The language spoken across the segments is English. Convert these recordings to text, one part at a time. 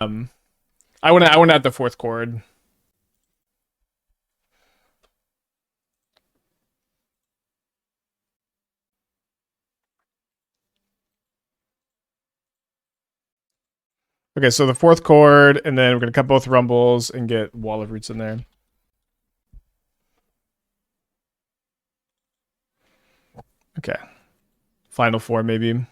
I want to add the fourth chord. Okay, so the fourth chord, and then we're gonna cut both rumbles and get Wall of Roots in there. Okay. Final four, maybe.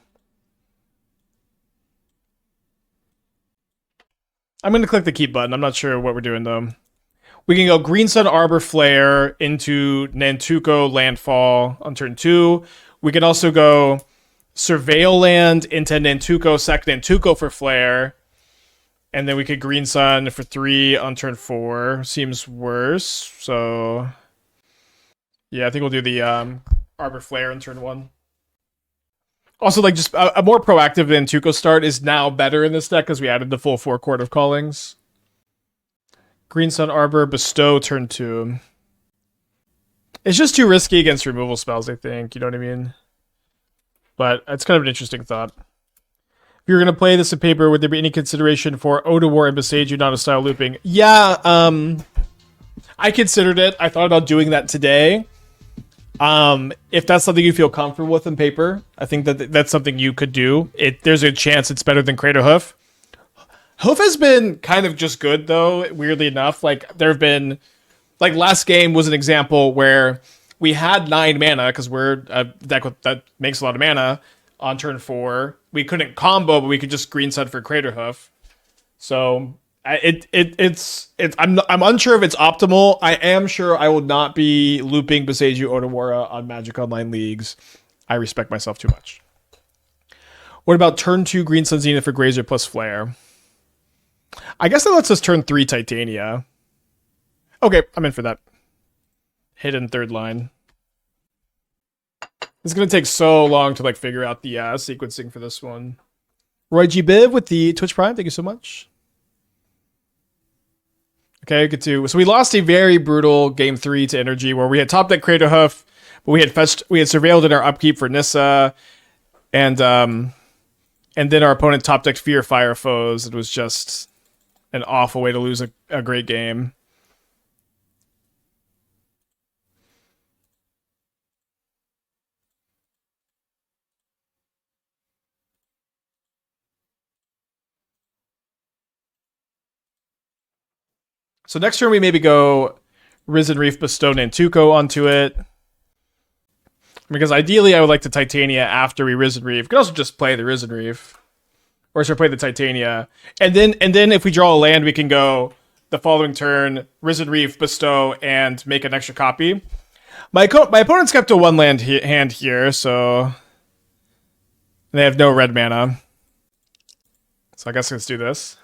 I'm gonna click the keep button. I'm not sure what we're doing though. We can go Green Sun Arbor Flare into Nantuko Landfall on turn 2. We can also go Surveil Land into Nantuko, sack Nantuko for Flare. And then we could Green Sun for 3 on turn 4. Seems worse. So, yeah, I think we'll do the Arbor Flare in turn 1. Also, like, just a more proactive Nantuko start is now better in this deck because we added the full 4 Chord of Callings. Green Sun Arbor, Bestow, turn 2. It's just too risky against removal spells, I think. You know what I mean? But it's kind of an interesting thought. If you're going to play this in paper, would there be any consideration for Odawar and Beseiju non-style looping? Yeah, I considered it. I thought about doing that today. If that's something you feel comfortable with in paper, I think that that's something you could do. There's a chance it's better than Craterhoof. Hoof has been kind of just good, though, weirdly enough. Like, there have been... Like, last game was an example where we had 9 mana, because we're a deck that makes a lot of mana, on turn 4. We couldn't combo, but we could just green sun for Craterhoof. So, I'm unsure if it's optimal. I am sure I will not be looping Beseiju Odawara on Magic Online leagues. I respect myself too much. What about turn 2 Green Sun Zenith for Grazer plus Flare? I guess that lets us turn 3 Titania. Okay, I'm in for that. Hidden third line. It's gonna take so long to like figure out the sequencing for this one. Roy G. Biv with the Twitch Prime, thank you so much. Okay, good to. So we lost a very brutal game 3 to Energy where we had top deck Craterhoof, but we had surveilled in our upkeep for Nissa, and then our opponent top decked Fear Fire Foes. It was just an awful way to lose a great game. So next turn we maybe go Risen Reef, Bestow Nantuko onto it. Because ideally I would like the Titania after we Risen Reef. We could also just play the Risen Reef. Or should I play the Titania? And then if we draw a land, we can go the following turn, Risen Reef, Bestow, and make an extra copy. My opponent's kept a 1 land hand here, so they have no red mana. So I guess let's do this.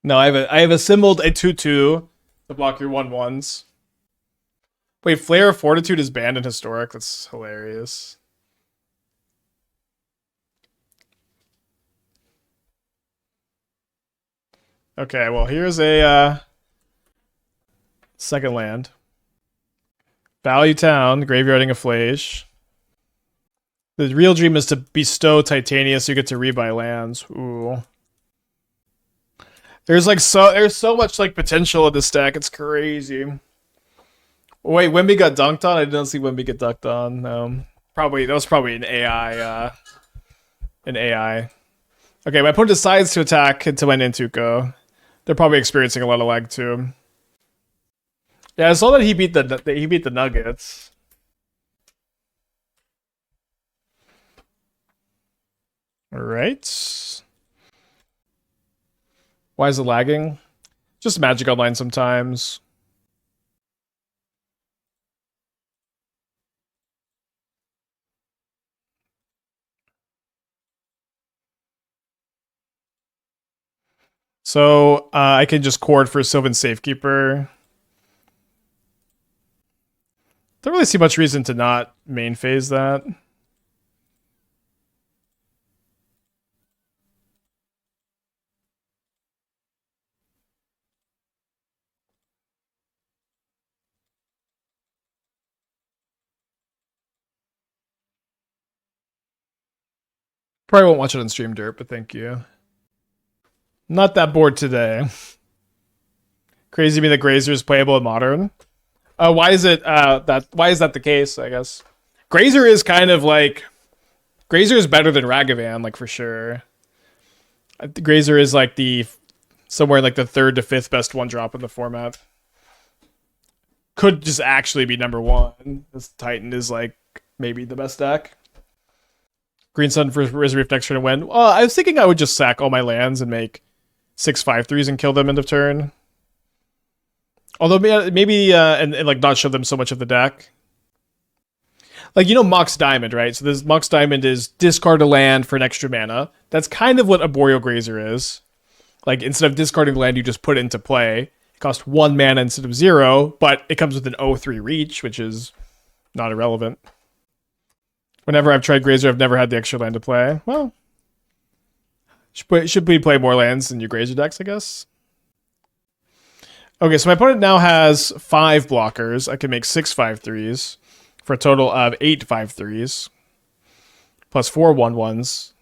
No, I have assembled a 2/2 to block your 1/1s. Wait, Flare of Fortitude is banned in Historic? That's hilarious. Okay, well, here's a second land. Value Town, graveyarding a Flage. The real dream is to bestow Titania so you get to rebuy lands. Ooh. There's so much like potential in this deck. It's crazy. Wait, Wemby got dunked on? I didn't see Wemby get dunked on. No. That was probably an AI. An AI. Okay, my opponent decides to attack into my Nantuko. They're probably experiencing a lot of lag too. Yeah, I saw that he beat the Nuggets. All right. Why is it lagging? Just Magic Online sometimes. So I can just chord for Sylvan Safekeeper. Don't really see much reason to not main phase that. Probably won't watch it on Stream Dirt, but thank you. Not that bored today. Crazy to me that Grazer is playable in Modern. Why is it why is that the case, I guess? Grazer is kind of like Grazer is better than Ragavan, like for sure. Grazer is like the somewhere like the third to fifth best one drop in the format. Could just actually be number one. This Titan is like maybe the best deck. Green Sun for Risen Reef next turn to win. Well, I was thinking I would just sack all my lands and make 6/5/3s and kill them end of turn. Although maybe and like not show them so much of the deck. Like, you know, Mox Diamond, right? So this Mox Diamond is discard a land for an extra mana. That's kind of what Arboreal Grazer is. Like, instead of discarding land, you just put it into play. It costs 1 mana instead of 0, but it comes with an 0/3 reach, which is not irrelevant. Whenever I've tried Grazer, I've never had the extra land to play. Well, should we play more lands in your Grazer decks, I guess? Okay, so my opponent now has 5 blockers. I can make 6/5/3s for a total of 8 5/3s plus 4 1/1s.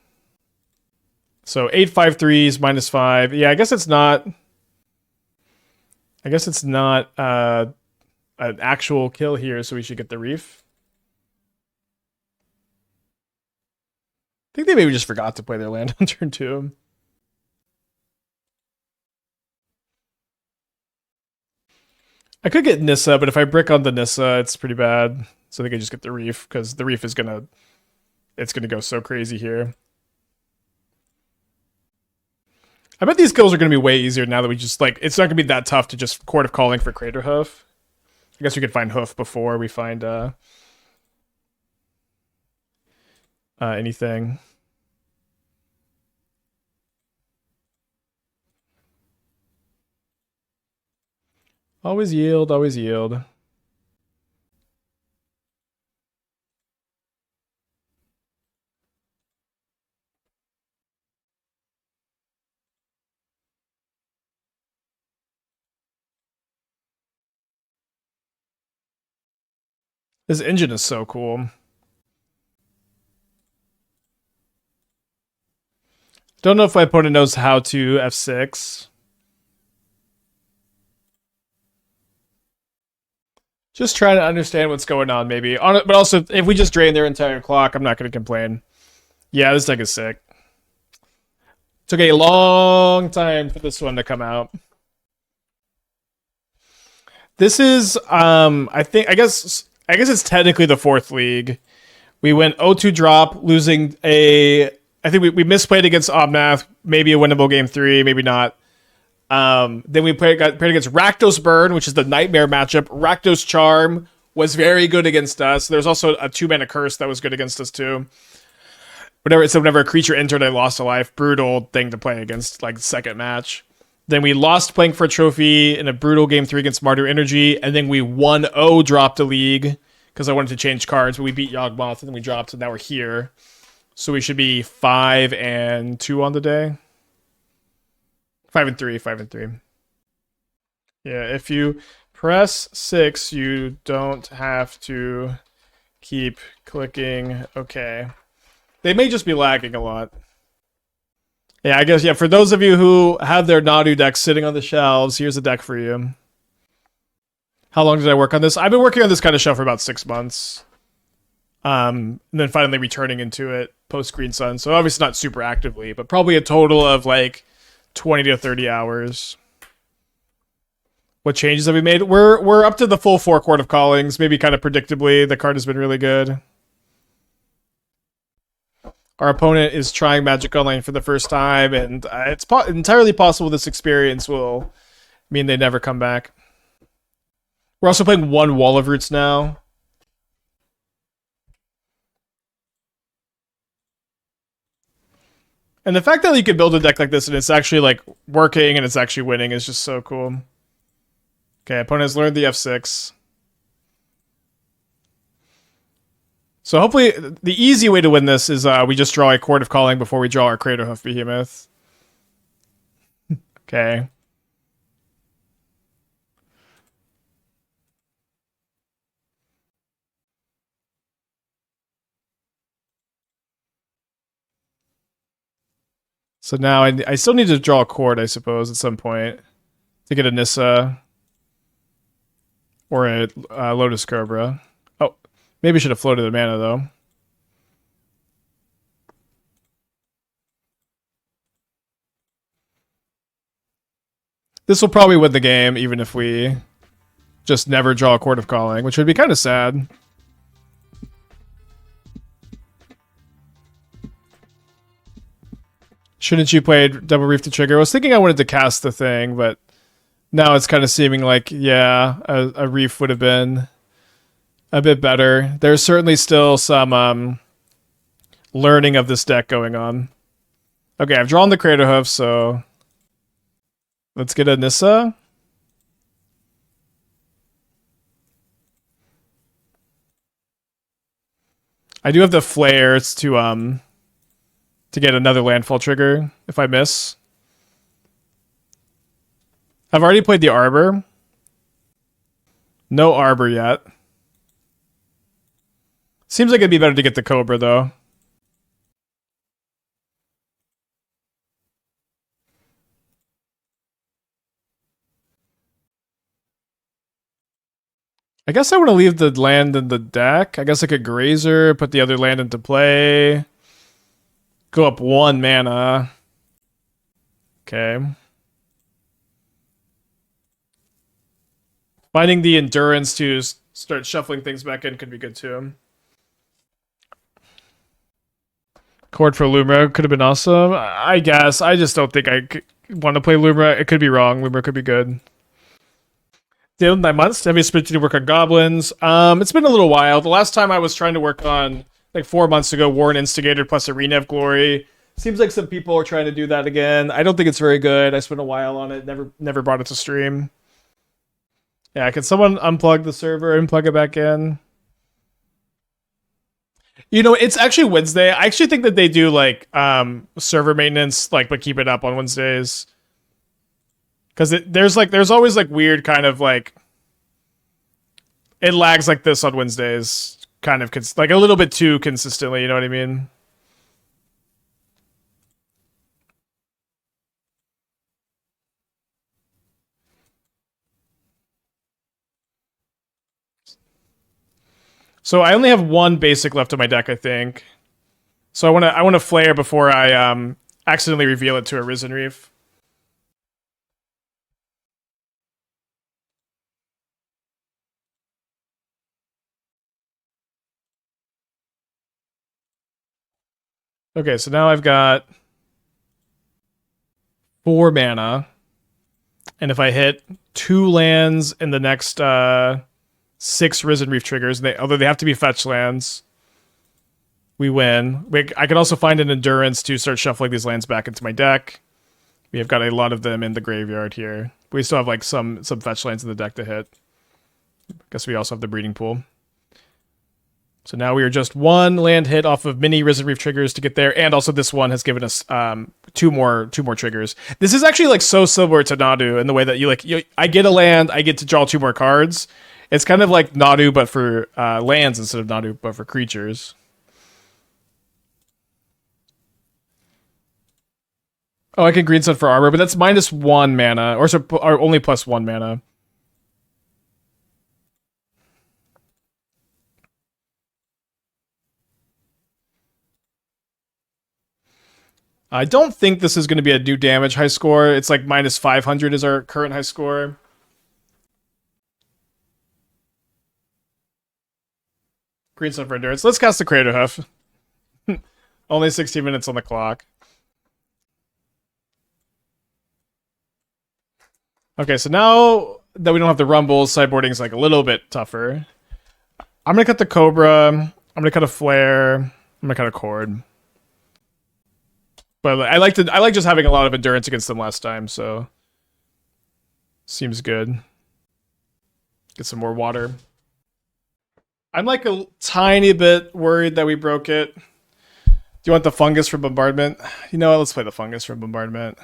So 8 5/3s minus 5. Yeah, I guess it's not. I guess it's not an actual kill here, so we should get the Reef. I think they maybe just forgot to play their land on turn 2. I could get Nissa, but if I brick on the Nissa, it's pretty bad. So I think I just get the Reef, because the Reef is gonna go so crazy here. I bet these kills are gonna be way easier now that we just like it's not gonna be that tough to just Chord of Calling for Craterhoof. I guess we could find Hoof before we find anything. Always yield, always yield. This engine is so cool. Don't know if my opponent knows how to F6. Just trying to understand what's going on, maybe. But also, if we just drain their entire clock, I'm not going to complain. Yeah, this deck is sick. Took a long time for this one to come out. This is, I guess it's technically the 4th league. We went 0-2 drop, losing I think we misplayed against Omnath, maybe a winnable game 3, maybe not. Then we played against Rakdos Burn, which is the nightmare matchup. Rakdos Charm was very good against us. There's also a 2-mana curse that was good against us too. Whenever a creature entered, I lost a life. Brutal thing to play against, like, second match. Then we lost playing for a trophy in a brutal game 3 against Mardu Energy, and then we 1-0 dropped a league because I wanted to change cards, but we beat Yawgmoth, and then we dropped, and now we're here. So we should be 5-2 on the day. 5-3, 5-3. Yeah, if you press 6, you don't have to keep clicking. Okay. They may just be lagging a lot. Yeah, I guess, yeah, for those of you who have their Nadu decks sitting on the shelves, here's a deck for you. How long did I work on this? I've been working on this kind of shelf for about 6 months. And then finally returning into it post Green Sun. So obviously not super actively, but probably a total of like 20 to 30 hours. What changes have we made? We're up to the full 4 Chord of Callings, maybe kind of predictably. The card has been really good. Our opponent is trying Magic Online for the first time, and it's entirely possible this experience will mean they never come back. We're also playing 1 Wall of Roots now. And the fact that you could build a deck like this and it's actually like working and it's actually winning is just so cool. Okay, opponent has learned the F6. So hopefully the easy way to win this is we just draw a Chord of Calling before we draw our Craterhoof Behemoth. Okay. So now I still need to draw a Chord, I suppose, at some point to get a Nissa or a Lotus Cobra. Oh, maybe I should have floated the mana though. This will probably win the game, even if we just never draw a Chord of Calling, which would be kind of sad. Shouldn't you play Double Reef to trigger? I was thinking I wanted to cast the thing, but now it's kind of seeming like, yeah, a Reef would have been a bit better. There's certainly still some learning of this deck going on. Okay, I've drawn the Craterhoof, so let's get a Nissa. I do have the flares to get another landfall trigger if I miss. I've already played the Arbor. No Arbor yet. Seems like it'd be better to get the Cobra though. I guess I want to leave the land in the deck. I guess I could Grazer, put the other land into play. Go up 1 mana. Okay. Finding the endurance to start shuffling things back in could be good too. Chord for Lumra could have been awesome. I guess. I just don't think I want to play Lumra. It could be wrong. Lumra could be good. Still 9 months. Have you spent to work on goblins? It's been a little while. The last time I was trying to work on, like 4 months ago, Warren Instigator plus Arena of Glory. Seems like some people are trying to do that again. I don't think it's very good. I spent a while on it. Never brought it to stream. Yeah, can someone unplug the server and plug it back in? You know, it's actually Wednesday. I actually think that they do like server maintenance, like, but keep it up on Wednesdays. Because there's always like weird kind of like it lags like this on Wednesdays, kind of like a little bit too consistently. You know what I mean? So I only have 1 basic left in my deck, I think. So I want to flare before I accidentally reveal it to a Risen Reef. Okay, so now I've got 4 mana. And if I hit 2 lands in the next 6 Risen Reef triggers, although they have to be fetch lands, we win. I can also find an endurance to start shuffling these lands back into my deck. We have got a lot of them in the graveyard here. We still have like some fetch lands in the deck to hit. I guess we also have the breeding pool. So now we are just 1 land hit off of mini Risen Reef triggers to get there, and also this one has given us 2 more triggers. This is actually like so similar to Nadu in the way that I get a land, I get to draw 2 more cards. It's kind of like Nadu but for lands instead of Nadu but for creatures. Oh, I can green sun for Arbor, but that's -1 mana, or only +1 mana. I don't think this is going to be a new damage high score. It's like -500 is our current high score. Green sun for endurance. Let's cast the Craterhoof. Only 16 minutes on the clock. Okay, so now that we don't have the rumbles, sideboarding is like a little bit tougher. I'm gonna cut the Cobra. I'm gonna cut a Flare. I'm gonna cut a Chord. But I like just having a lot of endurance against them last time, so seems good. Get some more water. I'm like a tiny bit worried that we broke it. Do you want the fungus from bombardment? You know what? Let's play the fungus from bombardment.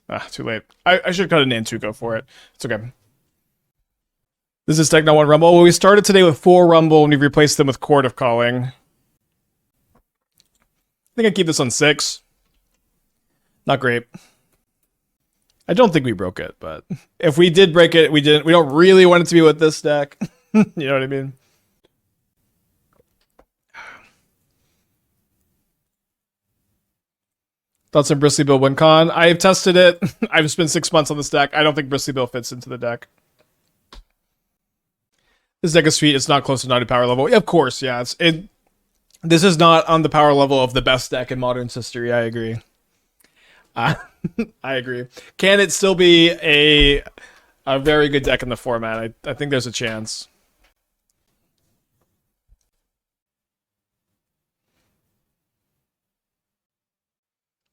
Ah, too late. I should have cut a Nantuko for it. It's okay. This is Techno 1 Rumble. Well, we started today with 4 Rumble and we've replaced them with Chord of Calling. I think I keep this on 6. Not great. I don't think we broke it, but if we did break it, we didn't. We don't really want it to be with this deck. You know what I mean? Thoughts on Bristly Bill WinCon? I've tested it. I've spent 6 months on this deck. I don't think Bristly Bill fits into the deck. This deck is sweet. It's not close to 90 power level. Yeah, of course, yeah. This is not on the power level of the best deck in Modern's history. I agree. I agree. Can it still be a very good deck in the format? I think there's a chance.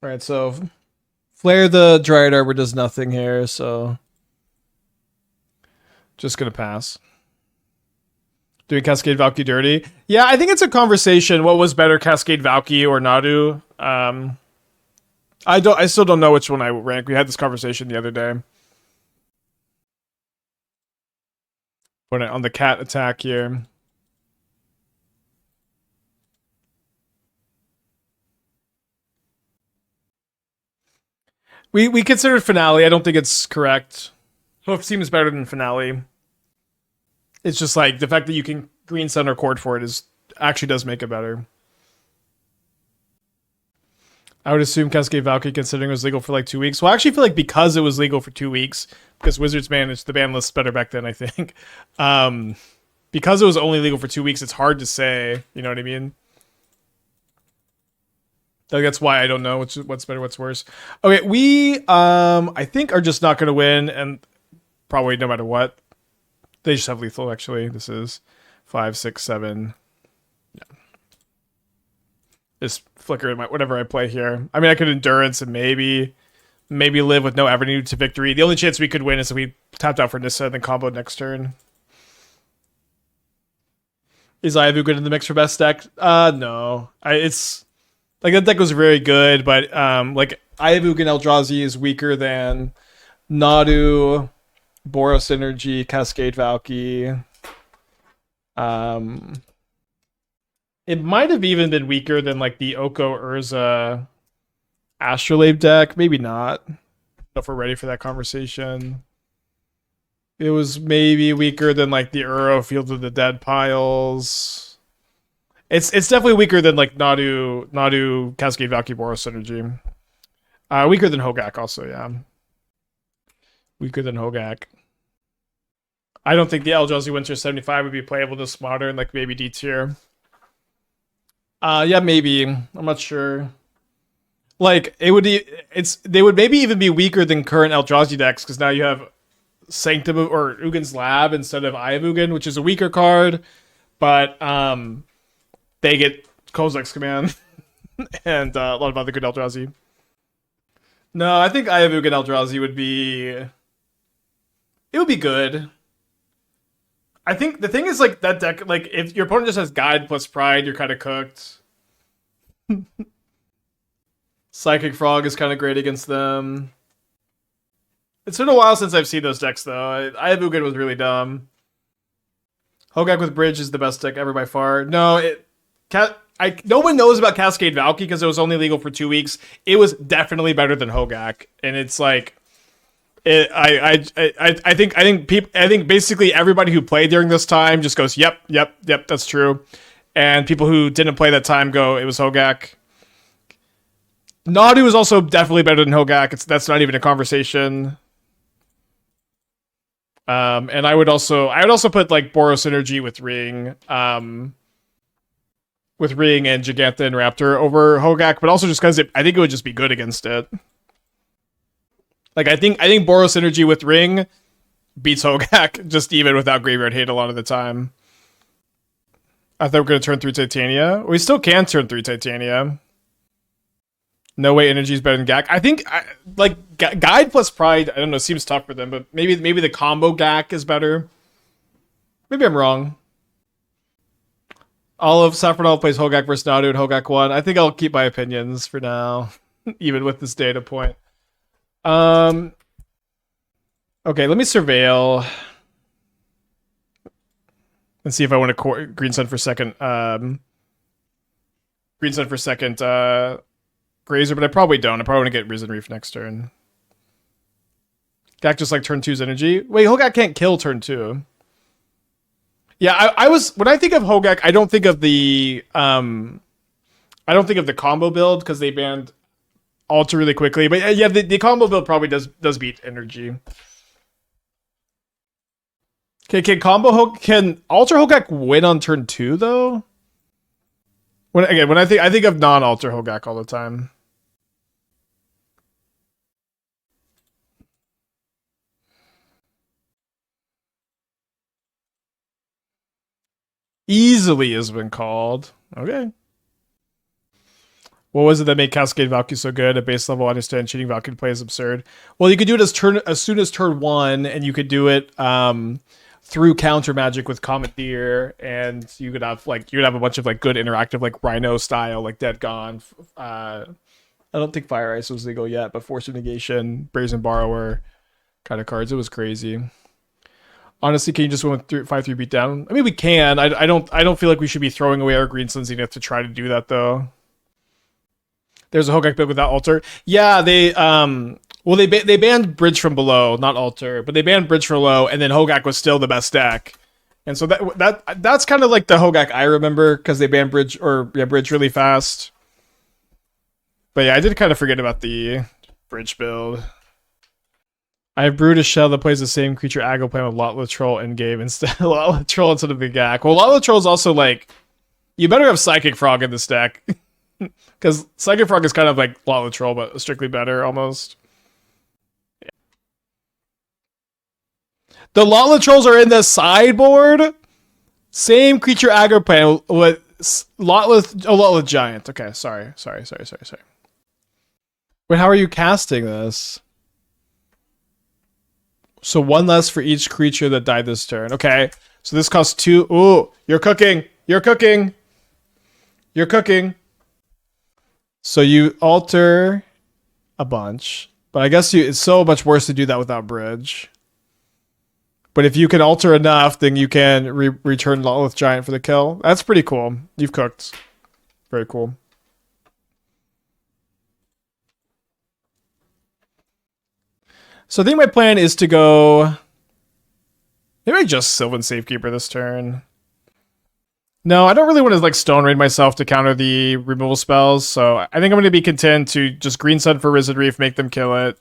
All right, so Flare the Dryad Arbor does nothing here, so just gonna pass. Doing Cascade Valkyrie dirty? Yeah, I think it's a conversation. What was better, Cascade Valkyrie or Nadu? I still don't know which one I rank. We had this conversation the other day. Put it on the cat attack here. We considered Finale. I don't think it's correct. Hoof seems better than Finale. It's just like the fact that you can green sun or Chord for it actually does make it better. I would assume Cascade Valkyrie, considering it was legal for like 2 weeks. Well, I actually feel like because it was legal for 2 weeks, because Wizards managed the ban list better back then, I think. Because it was only legal for 2 weeks, it's hard to say. You know what I mean? Like, that's why I don't know what's better, what's worse. Okay, we I think are just not going to win, and probably no matter what. They just have lethal. Actually, this is 5, 6, 7. Yeah. Just flicker whatever I play here. I mean, I could endurance and maybe live with no avenue to victory. The only chance we could win is if we tapped out for Nissa and then combo next turn. Is Iavu good in the mix for best deck? No. It's like that deck was very good, but like Iavu and Eldrazi is weaker than Nadu, Boros Energy, Cascade Valkyrie. It might have even been weaker than like the Oko Urza Astrolabe deck. Maybe not. I don't know if we're ready for that conversation. It was maybe weaker than like the Uro Field of the Dead piles. It's definitely weaker than like Nadu, Cascade Valkyrie, Boros Energy. Weaker than Hogak also, yeah. Weaker than Hogak. I don't think the Eldrazi Winter 75 would be playable this modern, like maybe D tier. Yeah, maybe. I'm not sure. Like they would maybe even be weaker than current Eldrazi decks because now you have Sanctum or Ugin's Lab instead of Eye of Ugin, which is a weaker card, but they get Kozilek's Command and a lot of other good Eldrazi. No, I think Eye of Ugin Eldrazi would be good. I think the thing is like that deck, like if your opponent just has Guide plus Pride, you're kind of cooked. Psychic Frog is kind of great against them. It's been a while since I've seen those decks though. I have Ugin was really dumb. Hogak with Bridge is the best deck ever by far. No, no one knows about Cascade Valkyrie because it was only legal for 2 weeks. It was definitely better than Hogak, and it's like. I think basically everybody who played during this time just goes, yep, that's true. And people who didn't play that time go, it was Hogak. Nadu is also definitely better than Hogak. That's not even a conversation. And I would also put like Boros Energy with Ring and Giganta and Raptor over Hogak, but also just because I think it would just be good against it. Like I think Boros Energy with Ring beats Hogak just even without Graveyard Hate a lot of the time. I thought we were going to turn through Titania. We still can turn through Titania. No Way Energy is better than GAC. I think like Guide plus Pride, I don't know, seems tough for them, but maybe the combo GAC is better. Maybe I'm wrong. Saffron Olive plays Hogak versus Nadu and Hogak won. I think I'll keep my opinions for now, even with this data point. Okay, let me surveil and see if I want to Green Sun for second. Green Sun for second Grazer, but I probably don't. I probably want to get Risen Reef next turn. Gak just like turn 2's energy. Wait, Hogak can't kill turn 2. Yeah, I was when I think of Hogak, I don't think of the combo build because they banned Alter really quickly. But yeah, the combo build probably does beat energy. Okay, can Alter Hogak win on turn 2 though? When I think of non-Alter Hogak all the time. Easily has been called. Okay. What was it that made Cascade Valkyrie so good? At base level, I understand cheating Valkyrie play is absurd. Well, you could do it as soon as turn 1, and you could do it through counter magic with Commandeer, and you could have a bunch of like good interactive like Rhino style like Dead Gone. I don't think Fire Ice was legal yet, but Force of Negation, Brazen Borrower kind of cards. It was crazy. Honestly, can you just win with 5-3 beat down? I mean, we can. I don't feel like we should be throwing away our Green Sun Zenith to try to do that though. There's a Hogak build without Alter. Yeah, they banned Bridge from Below, not Alter, but they banned Bridge from Below, and then Hogak was still the best deck. And so that's kind of like the Hogak I remember because they banned Bridge really fast. But yeah, I did kind of forget about the Bridge build. I have brewed a shell that plays the same creature aggro plan with Lotless Troll in game instead. Lotless Troll instead of the Gak. Well, Lotless Troll is also like, you better have Psychic Frog in this deck. Because Psychic Frog is kind of like Lotless Troll, but strictly better almost. Yeah. The Lotless Trolls are in the sideboard. Same creature aggro plan with Lotless Giant. Okay, sorry. Wait, how are you casting this? So 1 less for each creature that died this turn. Okay, so this costs 2. Ooh, you're cooking. So you alter a bunch, but I guess it's so much worse to do that without Bridge. But if you can alter enough, then you can return Lotless Giant for the kill. That's pretty cool. You've cooked. Very cool. So I think my plan is to go... Maybe I just Sylvan Safekeeper this turn. No, I don't really want to like Stone Raid myself to counter the removal spells, so I think I'm going to be content to just Green Sun for Risen Reef, make them kill it.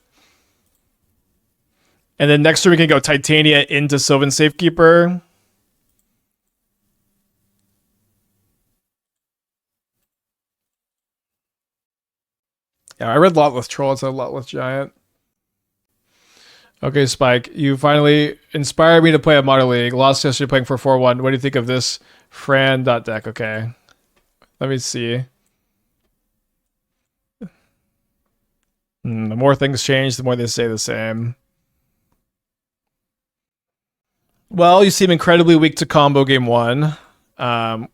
And then next turn we can go Titania into Sylvan Safekeeper. Yeah, I read Lotless Troll instead of Lotless Giant. Okay, Spike, you finally inspired me to play a Modern League. Lost yesterday playing for 4-1. What do you think of this Fran.deck? Okay. Let me see. The more things change, the more they stay the same. Well, you seem incredibly weak to combo game 1,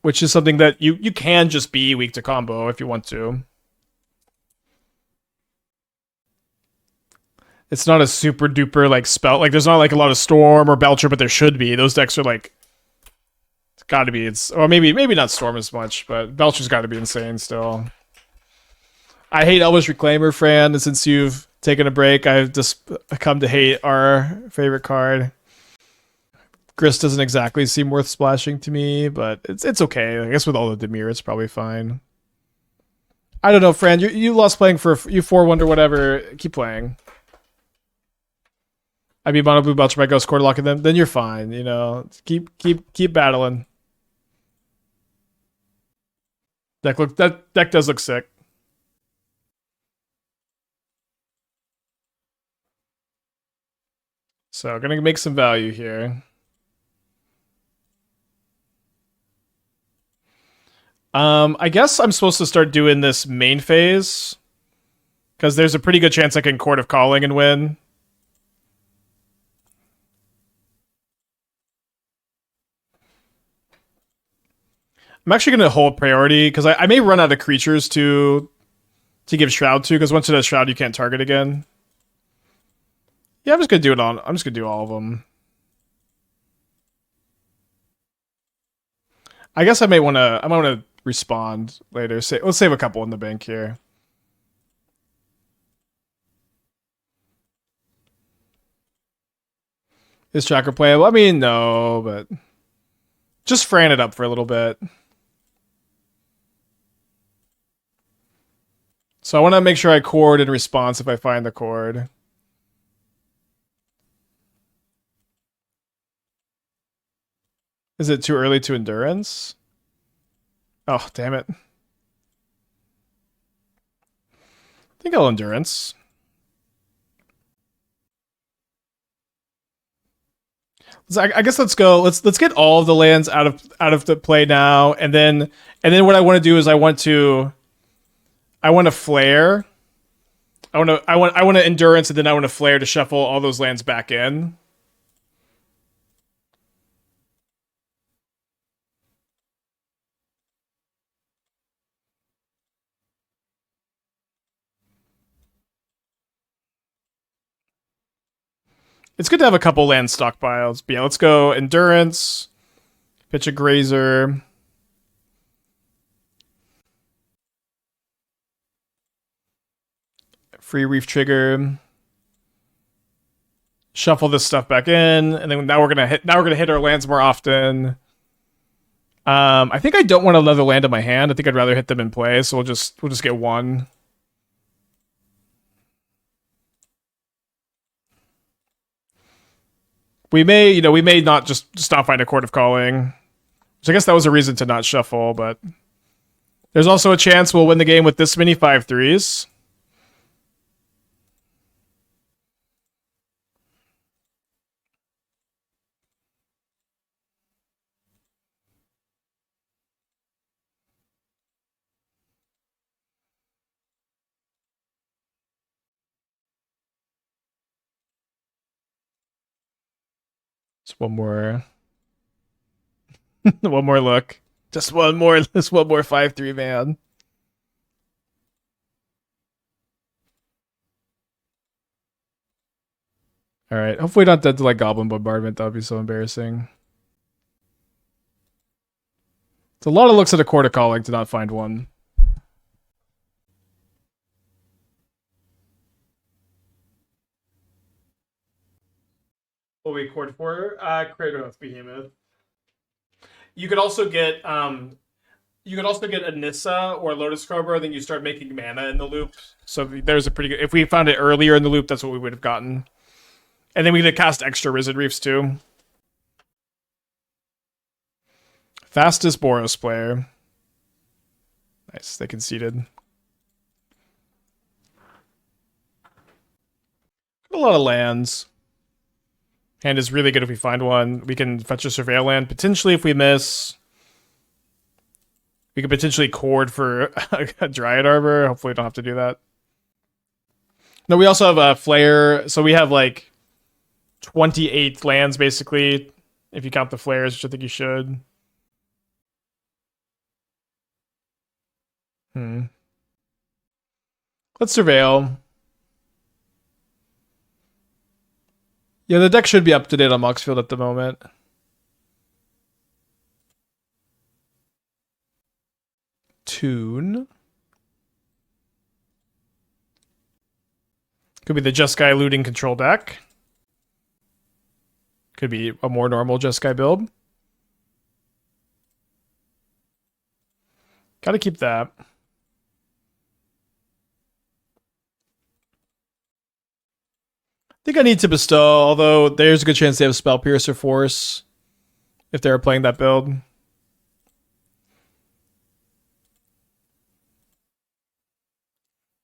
which is something that you can just be weak to combo if you want to. It's not a super duper like spell. Like there's not like a lot of Storm or Belcher, but there should be. Those decks are like, it's got to be. Or maybe not Storm as much, but Belcher's got to be insane still. I hate Elvish Reclaimer, Fran. And since you've taken a break, I've just come to hate our favorite card. Grist doesn't exactly seem worth splashing to me, but it's okay. I guess with all the Demir, it's probably fine. I don't know, Fran. You lost playing for you 4-1 or whatever. Keep playing. I mean, Mono Blue Belcher might go score to lock in them. Then you're fine. You know, keep battling. That deck does look sick. So gonna make some value here. I guess I'm supposed to start doing this main phase because there's a pretty good chance I can Chord of Calling and win. I'm actually going to hold priority because I may run out of creatures to give Shroud to, because once it has Shroud, you can't target again. Yeah, I'm just going to do it on. I'm just going to do all of them. I guess I might want to respond later. Let's save a couple in the bank here. Is tracker playable? I mean, no, but just fran it up for a little bit. So I want to make sure I chord in response if I find the chord. Is it too early to endurance? Oh, damn it. I think I'll endurance. I guess let's go. Let's get all of the lands out of the play now, and then what I want to do is I want to flare. I want to endurance, and then I want to flare to shuffle all those lands back in. It's good to have a couple land stockpiles. But yeah, let's go endurance. Pitch a grazer. Free reef trigger. Shuffle this stuff back in, and then now we're gonna hit our lands more often. I think I don't want another land in my hand. I think I'd rather hit them in play, so we'll just get one. We may not just stop find a Chord of Calling. So I guess that was a reason to not shuffle, but there's also a chance we'll win the game with this many 5/3s. Just one more. One more look. Just one more 5/3 man. Alright. Hopefully not dead to like Goblin Bombardment. That would be so embarrassing. It's a lot of looks at a Chord of Calling to not find one. What we chord for? Craterhoof Behemoth. You could also get a Nissa or a Lotus Cobra, then you start making mana in the loop. So there's a pretty good. If we found it earlier in the loop, that's what we would have gotten. And then we could cast extra Risen Reefs too. Fastest Boros player. Nice, they conceded. A lot of lands. Hand is really good if we find one. We can fetch a Surveil land. Potentially, if we miss, we could potentially chord for a Dryad Arbor. Hopefully we don't have to do that. No, we also have a Flare. So we have like 28 lands, basically, if you count the flares, which I think you should. Let's Surveil. Yeah, the deck should be up to date on Moxfield at the moment. Tune. Could be the Jeskai looting control deck. Could be a more normal Jeskai build. Gotta keep that. I think I need to bestow, although there's a good chance they have Spell Piercer Force if they're playing that build.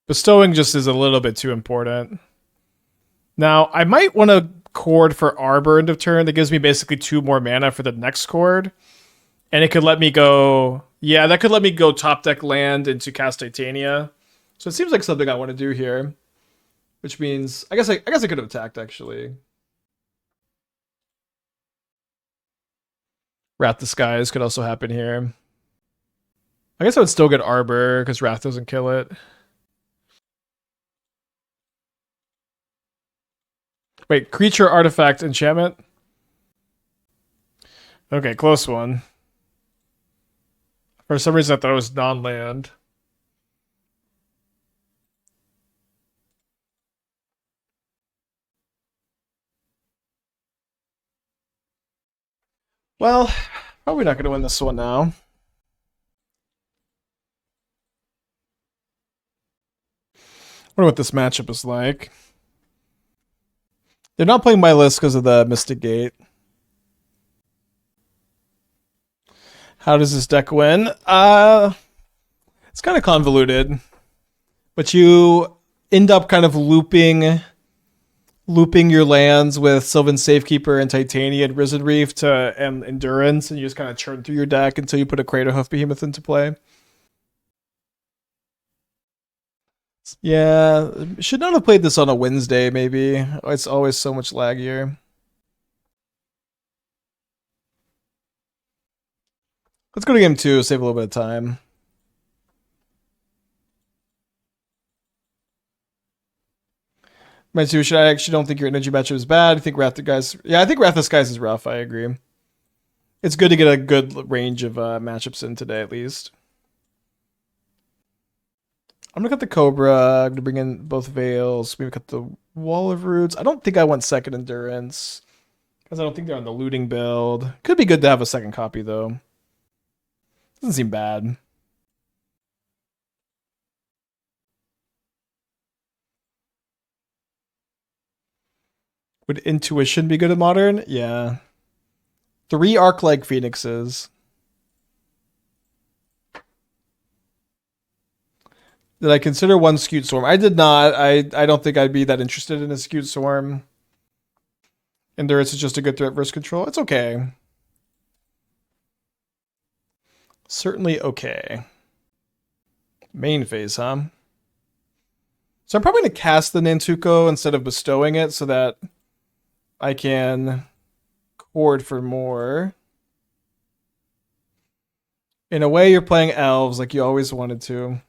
Bestowing just is a little bit too important. Now, I might want to chord for Arbor end of turn. That gives me basically 2 more mana for the next chord. And it could let me go... Yeah, that could let me go top deck land into cast Titania. So it seems like something I want to do here. Which means... I guess I could have attacked, actually. Wrath the Skies could also happen here. I guess I would still get Arbor, because Wrath doesn't kill it. Wait, creature, artifact, enchantment? Okay, close one. For some reason I thought it was non-land. Well, probably not going to win this one now. I wonder what this matchup is like. They're not playing my list because of the Mystic Gate. How does this deck win? It's kind of convoluted, but you end up kind of looping your lands with Sylvan Safekeeper and Titania and Risen Reef and Endurance, and you just kind of churn through your deck until you put a Craterhoof Behemoth into play. Yeah, should not have played this on a Wednesday, maybe. It's always so much laggier. Let's go to game 2, save a little bit of time. Mitsubishi, I actually don't think your energy matchup is bad. I think Wrath Guys... Yeah, I think Wrath Skies is rough, I agree. It's good to get a good range of matchups in today, at least. I'm gonna cut the Cobra. I'm gonna bring in both Veils. Maybe cut the Wall of Roots. I don't think I want second Endurance, because I don't think they're on the looting build. Could be good to have a second copy, though. Doesn't seem bad. Would Intuition be good at Modern? Yeah. 3 Arc-like Phoenixes. Did I consider 1 Skewed Swarm? I did not. I don't think I'd be that interested in a Skewed Swarm. Endurance is just a good threat versus control. It's okay. Certainly okay. Main phase, huh? So I'm probably going to cast the Nantuko instead of bestowing it so that I can Chord for more. In a way, you're playing elves like you always wanted to.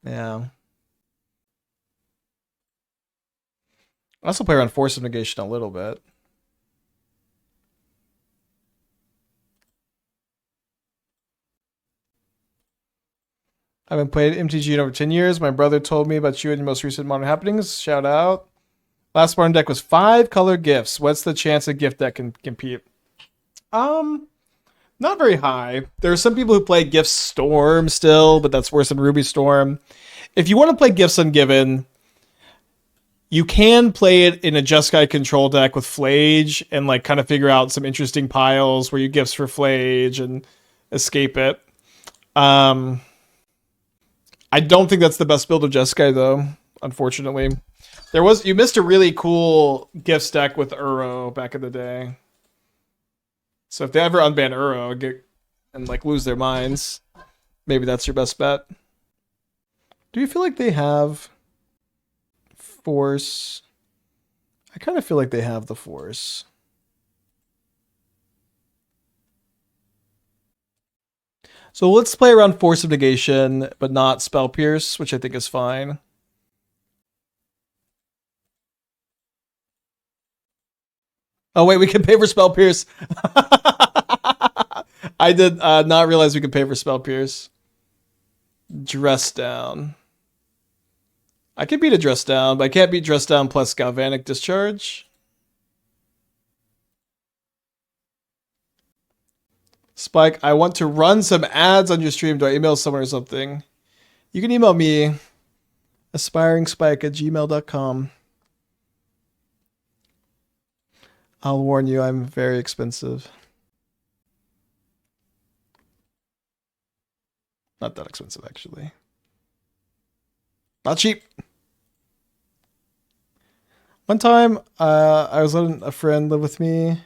Yeah. I also play around Force of Negation a little bit. I haven't played MTG in over 10 years. My brother told me about you and your most recent Modern Happenings. Shout out. Last Modern deck was 5 color gifts. What's the chance a gift deck can compete? Not very high. There are some people who play Gifts Storm still, but that's worse than Ruby Storm. If you want to play Gifts Ungiven, you can play it in a Jeskai control deck with Flage and like kind of figure out some interesting piles where you gifts for Flage and escape it. I don't think that's the best build of Jeskai though, unfortunately. You missed a really cool gifts deck with Uro back in the day. So if they ever unban Uro and like lose their minds, maybe that's your best bet. Do you feel like they have Force? I kind of feel like they have the Force. So let's play around Force of Negation, but not Spell Pierce, which I think is fine. Oh wait, we can pay for Spell Pierce. I did not realize we could pay for Spell Pierce. Dress Down. I could beat a Dress Down, but I can't beat Dress Down plus Galvanic Discharge. Spike, I want to run some ads on your stream. Do I email someone or something? You can email me, aspiringspike@gmail.com. I'll warn you, I'm very expensive. Not that expensive, actually. Not cheap. One time, I was letting a friend live with me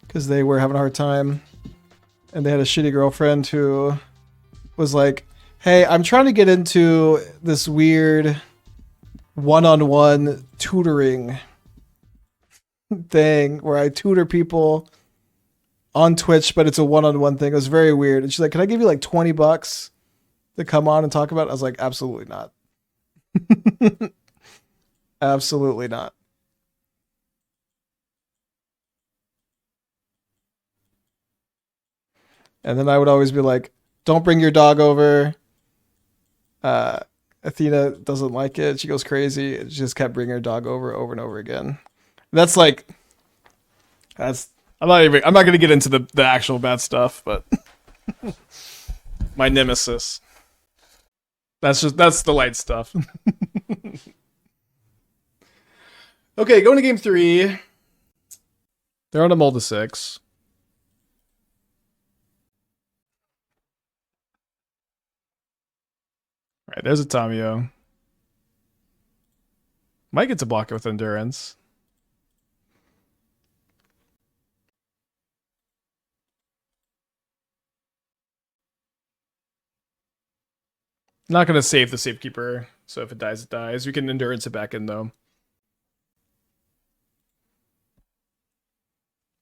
because they were having a hard time. And they had a shitty girlfriend who was like, hey, I'm trying to get into this weird one-on-one tutoring thing where I tutor people on Twitch, but it's a one-on-one thing. It was very weird. And she's like, can I give you like $20 to come on and talk about it? I was like, absolutely not. Absolutely not. And then I would always be like, don't bring your dog over. Athena doesn't like it. She goes crazy. She just kept bringing her dog over and over again. That's I'm not gonna get into the actual bad stuff, but my nemesis. That's the light stuff. Okay, going to game 3. They're on a mold of 6. Alright, there's a Tamio. Might get to block it with Endurance. Not going to save the Safekeeper, so if it dies, it dies. We can Endurance it back in, though.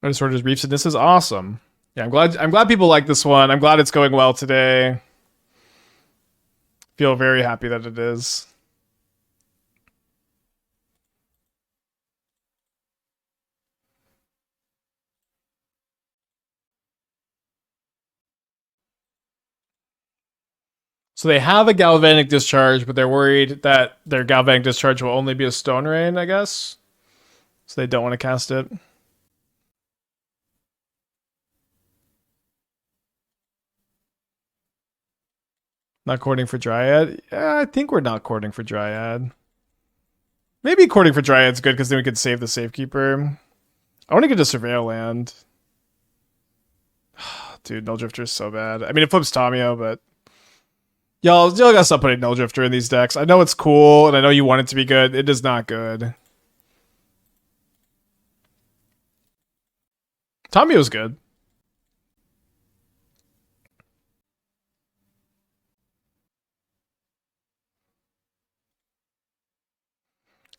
Resurgent Reefs, and this is awesome. Yeah, I'm glad people like this one. I'm glad it's going well today. Feel very happy that it is. So they have a Galvanic Discharge, but they're worried that their Galvanic Discharge will only be a Stone Rain, I guess. So they don't want to cast it. Not courting for Dryad? Yeah, I think we're not courting for Dryad. Maybe courting for Dryad's good because then we could save the Safekeeper. I want to get a Surveil land. Dude, Null Drifter is so bad. I mean, it flips Tamio, but... Y'all gotta stop putting Null Drifter in these decks. I know it's cool, and I know you want it to be good. It is not good. Tamio's good.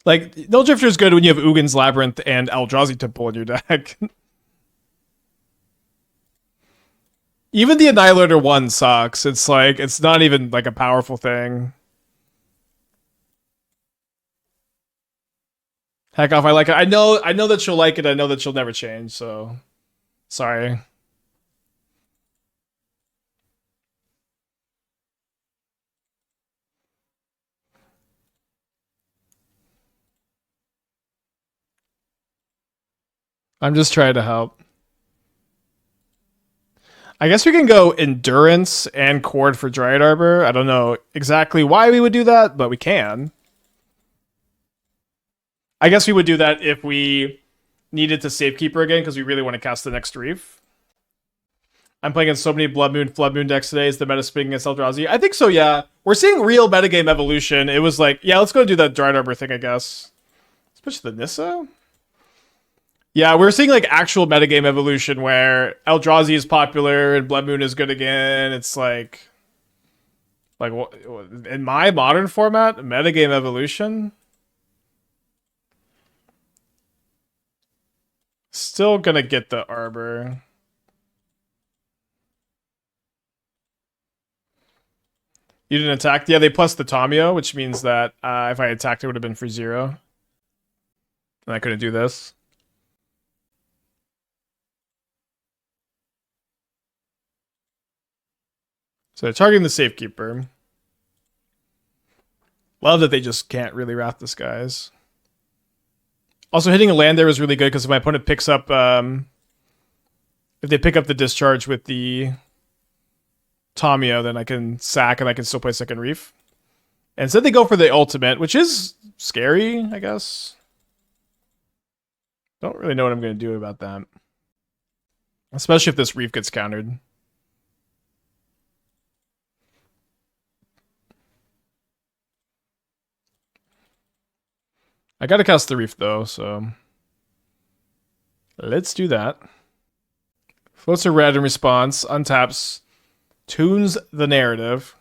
Like, Null Drifter is good when you have Ugin's Labyrinth and Eldrazi Temple in your deck. Even the Annihilator 1 sucks. It's like, it's not even like a powerful thing. Heck off, I like it. I know that she'll like it. I know that she'll never change, so sorry. I'm just trying to help. I guess we can go Endurance and Chord for Dryad Arbor. I don't know exactly why we would do that, but we can. I guess we would do that if we needed to Safekeeper again, because we really want to cast the next Reef. I'm playing in so many Blood Moon decks today. Is the meta spinning against Eldrazi? I think so, yeah. We're seeing real metagame evolution. It was like, yeah, let's go do that Dryad Arbor thing, I guess. Let's push the Nissa. Yeah, we're seeing like actual metagame evolution where Eldrazi is popular and Blood Moon is good again. It's like in my modern format, metagame evolution. Still gonna get the Arbor. You didn't attack? Yeah, they plus the Tamio, which means that if I attacked, it would have been for 0. And I couldn't do this. So they're targeting the Safekeeper. Love that they just can't really Wrath the Skies. Also, hitting a land there is really good because if my opponent picks up... if they pick up the Discharge with the Tamio, then I can sack and I can still play second Reef. And instead they go for the ultimate, which is scary, I guess. Don't really know what I'm going to do about that. Especially if this Reef gets countered. I gotta cast the Reef though, so... Let's do that. Floats a red in response, untaps, tunes the narrative.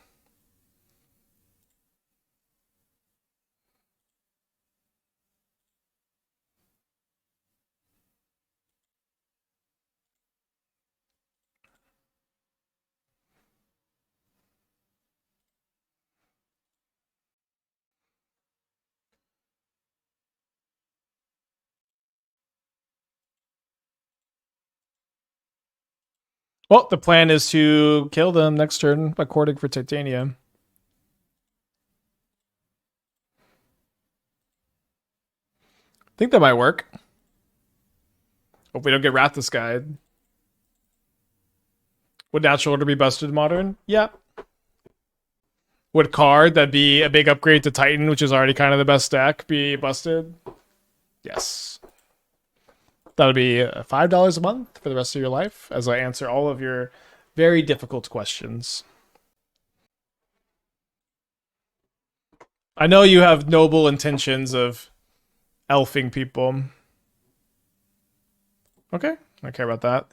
Well, the plan is to kill them next turn by courting for Titania. I think that might work. Hope we don't get Wrath this guy. Would natural order be busted in modern? Yeah. Would card that be a big upgrade to Titan, which is already kind of the best deck, be busted? Yes. That'll be $5 a month for the rest of your life as I answer all of your very difficult questions. I know you have noble intentions of elfing people. Okay, I don't care about that.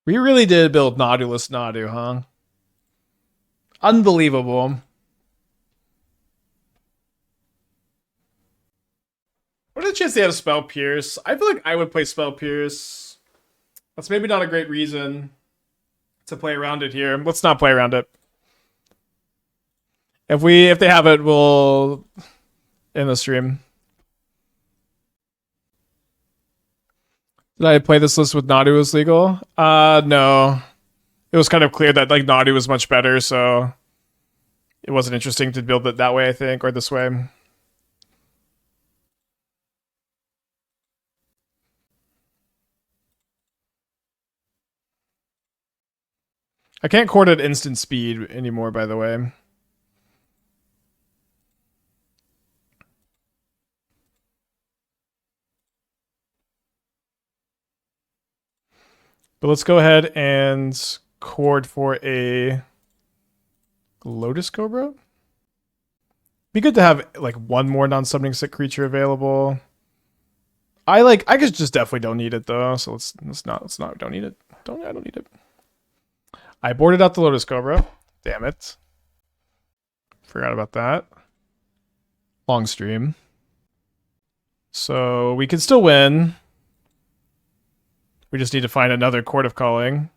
We really did build Nodulus Nadu, huh? Unbelievable. What are the chances they have Spell Pierce? I feel like I would play Spell Pierce. That's maybe not a great reason to play around it here. Let's not play around it. If they have it, we'll end the stream. Did I play this list with Nadu was legal? No. It was kind of clear that like Nadu was much better, so it wasn't interesting to build it that way, I think, or this way. I can't chord at instant speed anymore, by the way. But let's go ahead and chord for a Lotus Cobra. Be good to have like one more non-summoning sick creature available. I could just definitely don't need it though, so let's not don't need it. I don't need it. I boarded out the Lotus Cobra. Damn it. Forgot about that. Long stream. So we can still win. We just need to find another Chord of Calling.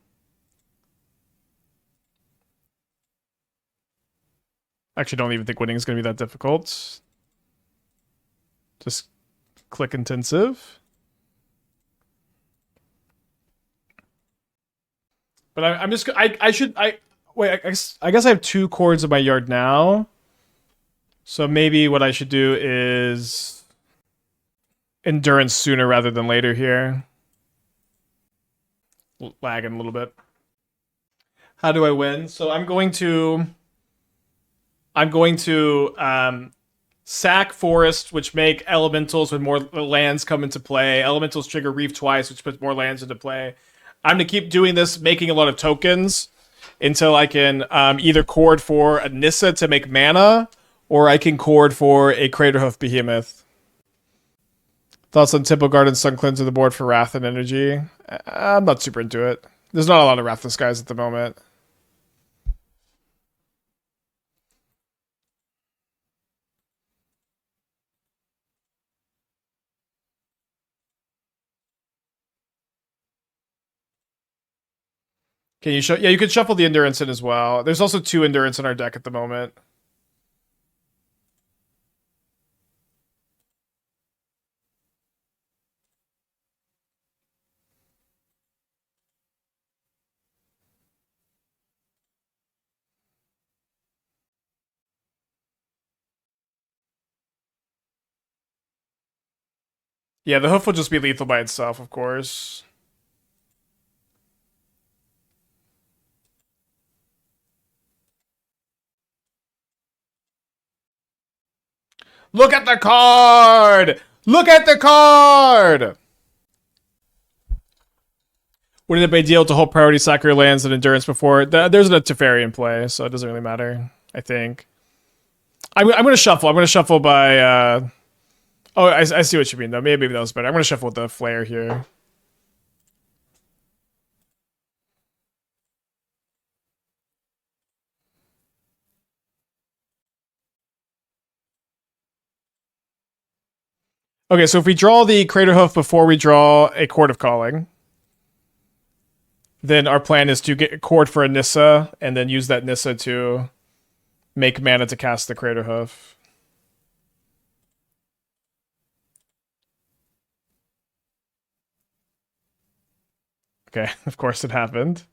Actually, don't even think winning is going to be that difficult. Just click intensive. But I guess I have 2 chords in my yard now. So maybe what I should do is endurance sooner rather than later here. Lagging a little bit. How do I win? So I'm going to sack forest, which make elementals with more lands come into play. Elementals trigger reef twice, which puts more lands into play. I'm going to keep doing this, making a lot of tokens until I can either chord for a Nissa to make mana, or I can chord for a Craterhoof Behemoth. Thoughts on Temple Garden Sun Cleanse on the board for Wrath and Energy? I'm not super into it. There's not a lot of Wrathless guys at the moment. Can you yeah, you could shuffle the Endurance in as well. There's also 2 Endurance in our deck at the moment. Yeah, the hoof will just be lethal by itself, of course. Look at the card! Look at the card! Wouldn't it be ideal to hold priority sack your lands and endurance before? There's a Teferi in play, so it doesn't really matter, I think. I'm going to shuffle. I'm going to shuffle by... Oh, I see what you mean, though. Maybe that was better. I'm going to shuffle with the Flare here. Okay, so if we draw the Craterhoof before we draw a Chord of Calling, then our plan is to get a chord for a Nissa, and then use that Nissa to make mana to cast the Craterhoof. Okay, of course it happened.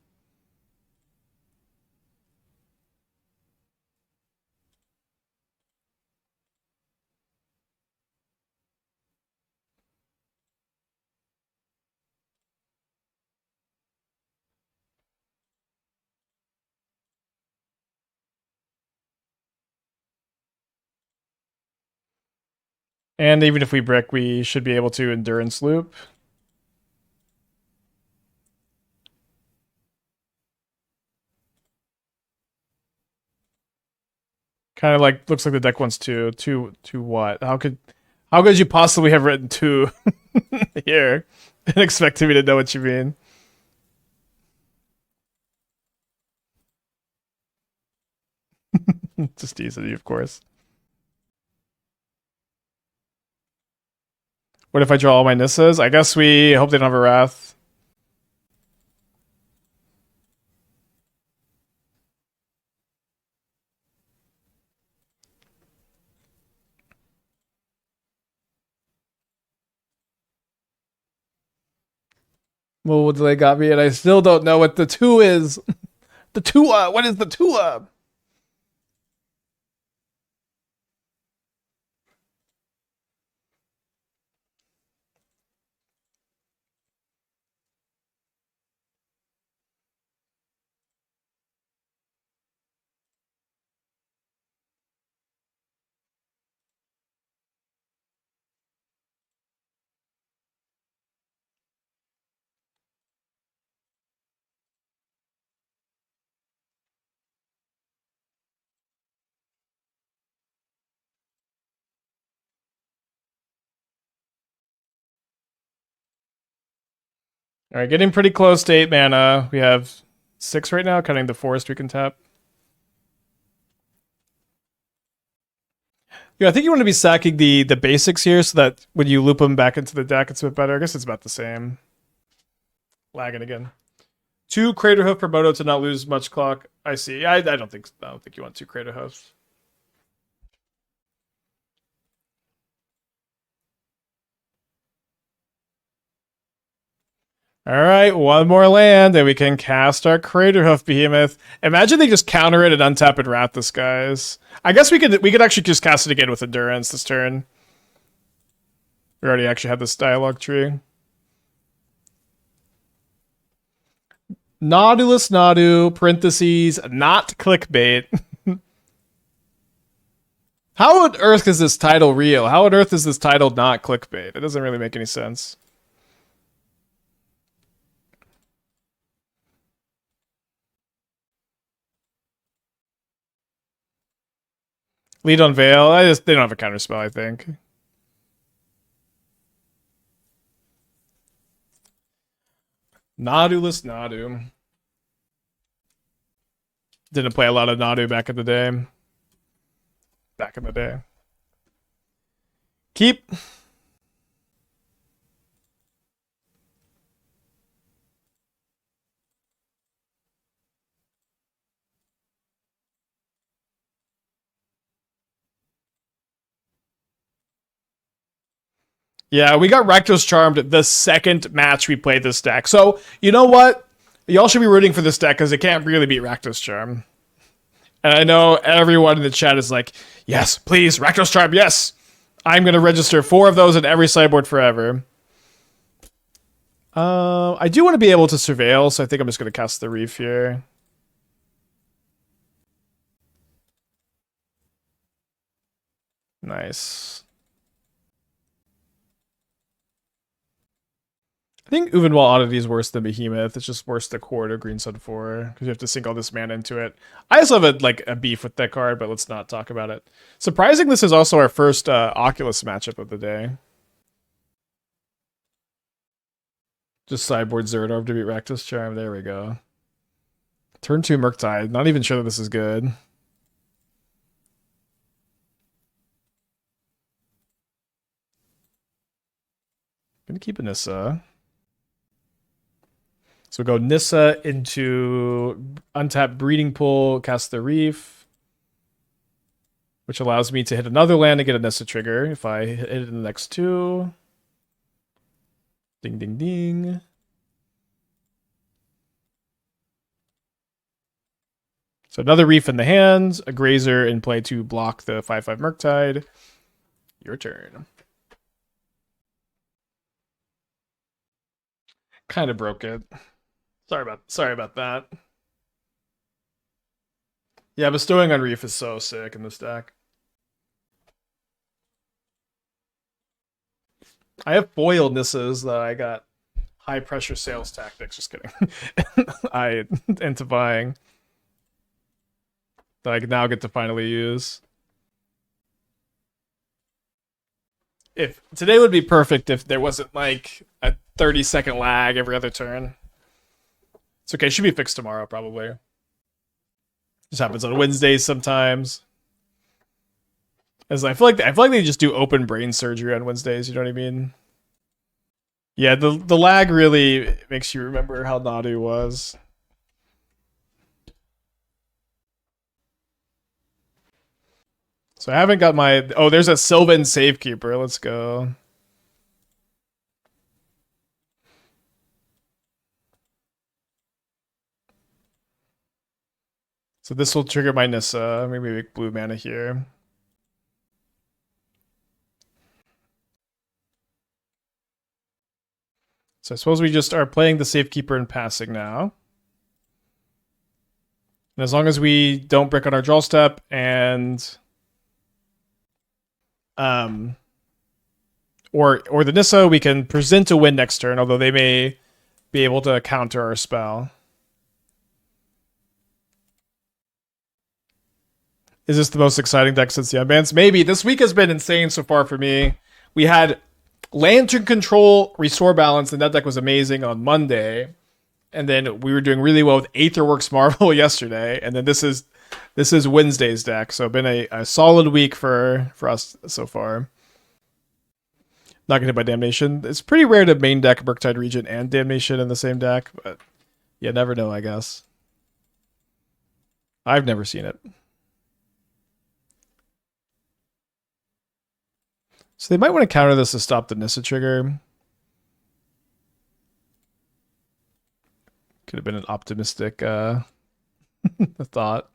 And even if we brick, we should be able to endurance loop. Kind of like looks like the deck wants two. Two what? How could you possibly have written two here and expecting me to know what you mean? Just easy, of course. What if I draw all my Nissas? I guess we hope they don't have a Wrath. Well, they got me, and I still don't know what the two is. The Tua. What is the Tua? All right, getting pretty close to 8 mana. We have 6 right now, counting the forest we can tap. Yeah, I think you want to be sacking the basics here so that when you loop them back into the deck, it's a bit better. I guess it's about the same. Lagging again. 2 Craterhoof per moto to not lose much clock. I see. I don't think you want 2 Craterhoofs. All right, one more land, and we can cast our Craterhoof Behemoth. Imagine they just counter it and untap and wrath this, guys. I guess we could actually just cast it again with Endurance this turn. We already actually had this dialogue tree. Nautilus Nadu, parentheses, not clickbait. How on earth is this title real? How on earth is this title not clickbait? It doesn't really make any sense. Lead on Veil. They don't have a counterspell, I think. Nautilus Nadu. Didn't play a lot of Nadu back in the day. Keep. Yeah, we got Rakdos Charmed the second match we played this deck. So, you know what? Y'all should be rooting for this deck because it can't really beat Rakdos Charm. And I know everyone in the chat is like, yes, please, Rakdos Charm, yes! I'm going to register 4 of those in every sideboard forever. I do want to be able to surveil, so I think I'm just going to cast the Reef here. Nice. I think Uvenwall Oddity is worse than Behemoth. It's just worse than Chord or Green Sun 4 because you have to sink all this mana into it. I also have a beef with that card, but let's not talk about it. Surprising, this is also our first Oculus matchup of the day. Just sideboard Zerdorf to beat Rakdos Charm. There we go. Turn 2 Murktide. Not even sure that this is good. Gonna keep a Nissa. So we go Nissa into untap Breeding Pool, cast the Reef, which allows me to hit another land and get a Nissa trigger if I hit it in the next 2. Ding, ding, ding. So another Reef in the hands, a Grazer in play to block the 5/5 Murktide. Your turn. Kind of broke it. Sorry about that. Yeah, bestowing on Reef is so sick in this deck. I have foiled Nissas that I got high pressure sales tactics. Just kidding. I into buying that I now get to finally use. If today would be perfect if there wasn't like a 30-second lag every other turn. It's okay. It should be fixed tomorrow probably. Just happens on Wednesdays sometimes. As I feel like they just do open brain surgery on Wednesdays. You know what I mean? Yeah, the lag really makes you remember how naughty it was. So I haven't got my... Oh, there's a Sylvan Safekeeper. Let's go. So this will trigger my Nissa. Maybe make blue mana here. So I suppose we just are playing the Safekeeper and passing now. And as long as we don't brick on our draw step and... or the Nissa, we can present to win next turn, although they may be able to counter our spell. Is this the most exciting deck since the unbans? Maybe. This week has been insane so far for me. We had Lantern Control, Restore Balance, and that deck was amazing on Monday. And then we were doing really well with Aetherworks Marvel yesterday. And then this is Wednesday's deck. So been a solid week for us so far. Not gonna hit by Damnation. It's pretty rare to main deck Murktide Regent and Damnation in the same deck, but you never know, I guess. I've never seen it. So they might want to counter this to stop the Nissa trigger. Could have been an optimistic thought.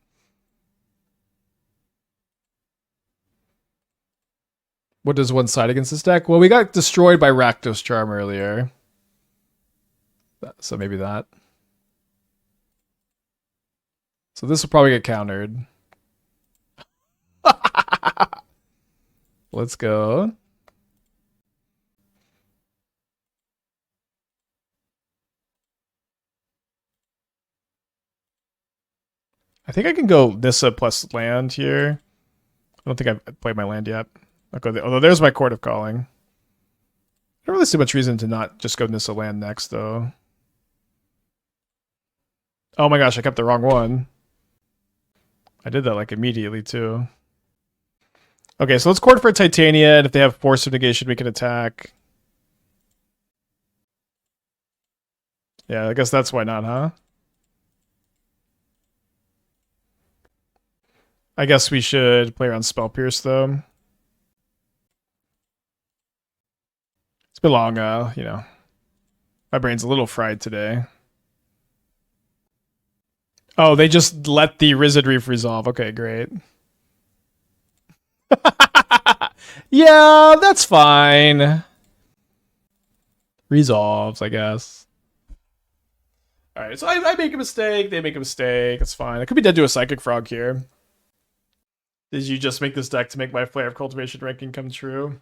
What does one side against this deck? Well, we got destroyed by Rakdos Charm earlier. So maybe that. So this will probably get countered. Let's go. I think I can go Nissa plus land here. I don't think I've played my land yet. I'll go although there's my Chord of Calling. I don't really see much reason to not just go Nissa land next, though. Oh my gosh, I kept the wrong one. I did that like immediately, too. Okay, so let's Chord for Titania, and if they have Force of Negation, we can attack. Yeah, I guess that's why not, huh? I guess we should play around Spell Pierce, though. It's been long, you know. My brain's a little fried today. Oh, they just let the Risen Reef resolve. Okay, great. Yeah, that's fine. Resolves, I guess. Alright, so I make a mistake, they make a mistake, it's fine. I could be dead to a Psychic Frog here. Did you just make this deck to make my Flare of Cultivation ranking come true?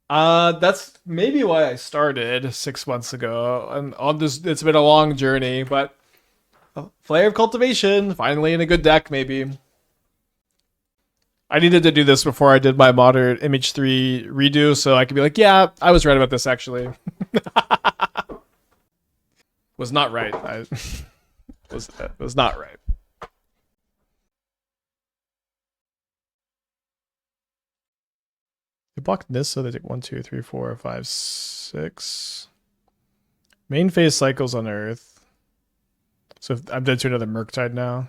That's maybe why I started 6 months ago. And on this, it's been a long journey, but Flare of Cultivation, finally in a good deck, maybe. I needed to do this before I did my Modern Image 3 redo, so I could be like, yeah, I was right about this, actually. Was not right. Was not right. They block Nissa, they take 1, 2, 3, 4, 5, 6. Main phase cycles on Earth. So if I'm dead to another Murktide now.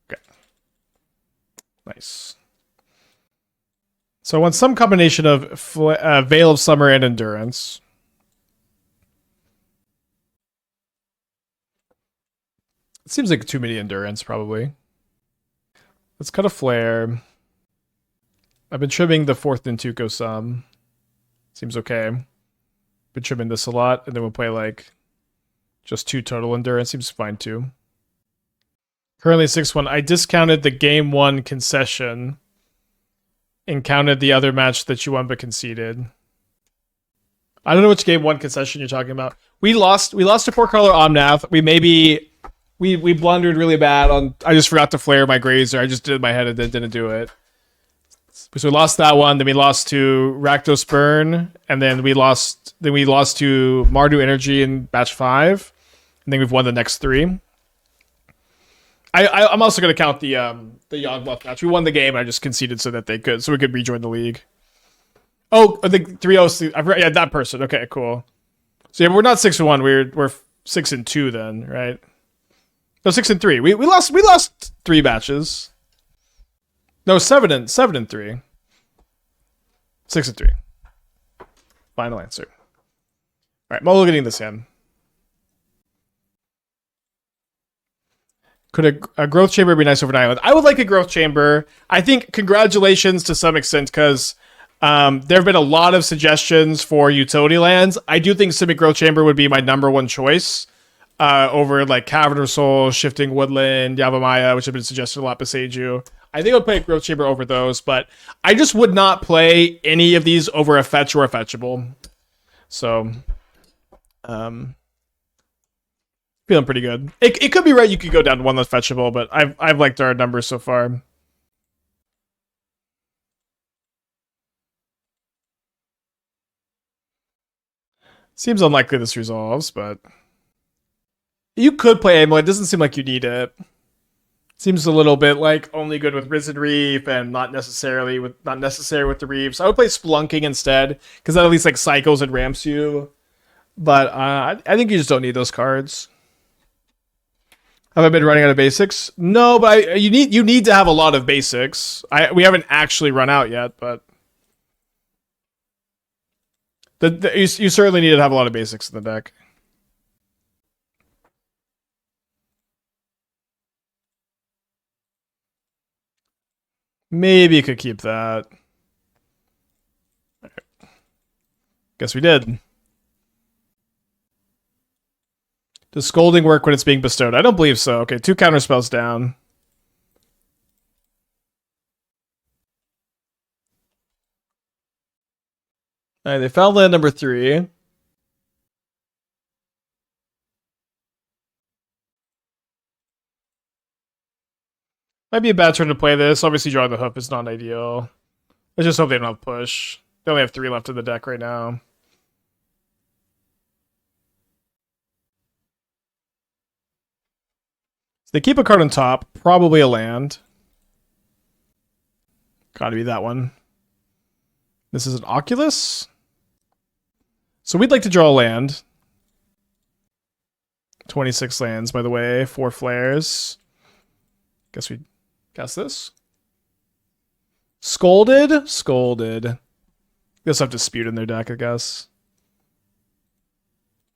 Okay. Nice. So I want some combination of Veil of Summer and Endurance. It seems like too many Endurance, probably. Let's cut a Flare. I've been trimming the 4th Nantuko some. Seems okay. Been trimming this a lot, and then we'll play like just 2 total Endurance. Seems fine too. Currently 6-1. I discounted the game 1 concession and counted the other match that you won but conceded. I don't know which game one concession you're talking about. We lost to Poor Color Omnath. We blundered really bad on. I just forgot to flare my Grazer. I just did it in my head and then didn't do it. So we lost that one. Then we lost to Rakdos Burn, and then we lost to Mardu Energy in batch 5. And then we've won the next 3. I'm also going to count the Yawgmoth match. We won the game. And I just conceded so we could rejoin the league. Oh, the 3-0. Yeah, that person. Okay, cool. So yeah, we're not 6-1. We're 6-2 then, right? No, 6-3. We lost 3 matches. No, 7-3. 6-3. Final answer. All right, mulliganing this hand. Could a growth chamber be nice over an island? I would like a growth chamber. I think congratulations to some extent because there have been a lot of suggestions for utility lands. I do think Simic Growth Chamber would be my #1 choice over like Cavern of Souls, Shifting Woodland, Yavimaya, which have been suggested a lot beside you. I think I would play a Growth Chamber over those, but I just would not play any of these over a fetch or a fetchable. So, feeling pretty good. It could be right. You could go down to one less fetchable, but I've liked our numbers so far. Seems unlikely this resolves, but you could play Amulet. It doesn't seem like you need it. Seems a little bit like only good with Risen Reef and not necessary with the Reefs. I would play Splunking instead because that at least like cycles and ramps you. But I think you just don't need those cards. Have I been running out of basics? No, but you need to have a lot of basics. We haven't actually run out yet, but you certainly need to have a lot of basics in the deck. Maybe you could keep that. Right. Guess we did. Does Scolding work when it's being bestowed? I don't believe so. Okay, 2 counter spells down. Alright, they found land number 3. Might be a bad turn to play this. Obviously, drawing the hoof is not ideal. Let's just hope they don't have push. They only have 3 left in the deck right now. So they keep a card on top. Probably a land. Gotta be that one. This is an Oculus. So we'd like to draw a land. 26 lands, by the way. 4 flares. Guess we cast this. Scolded. They also have Dispute in their deck, I guess.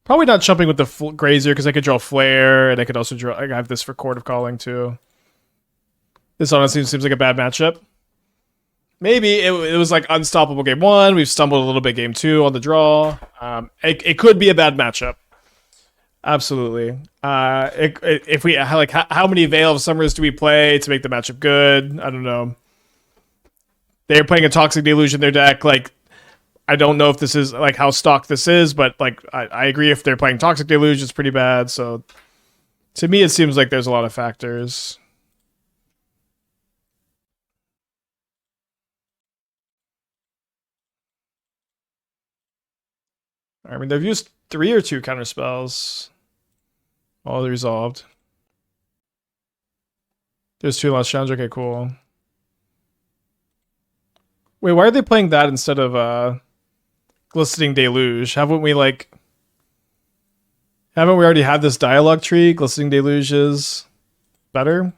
Probably not jumping with the Grazer because I could draw Flare, and I could also draw. I have this for Chord of Calling too. This honestly seems like a bad matchup. Maybe it was like unstoppable game 1. We've stumbled a little bit game 2 on the draw. It could be a bad matchup. Absolutely. If we like, how many Veil of Summers do we play to make the matchup good? I don't know. They're playing a Toxic Deluge in their deck. Like, I don't know if this is like how stocked this is, but like I agree. If they're playing Toxic Deluge, it's pretty bad. So to me, it seems like there's a lot of factors. I mean, they've used 3 or 2 counter spells. All resolved. There's 2 last challenge. Okay, cool. Wait, why are they playing that instead of Glistening Deluge? Haven't we already had this dialogue tree? Glistening Deluge is better.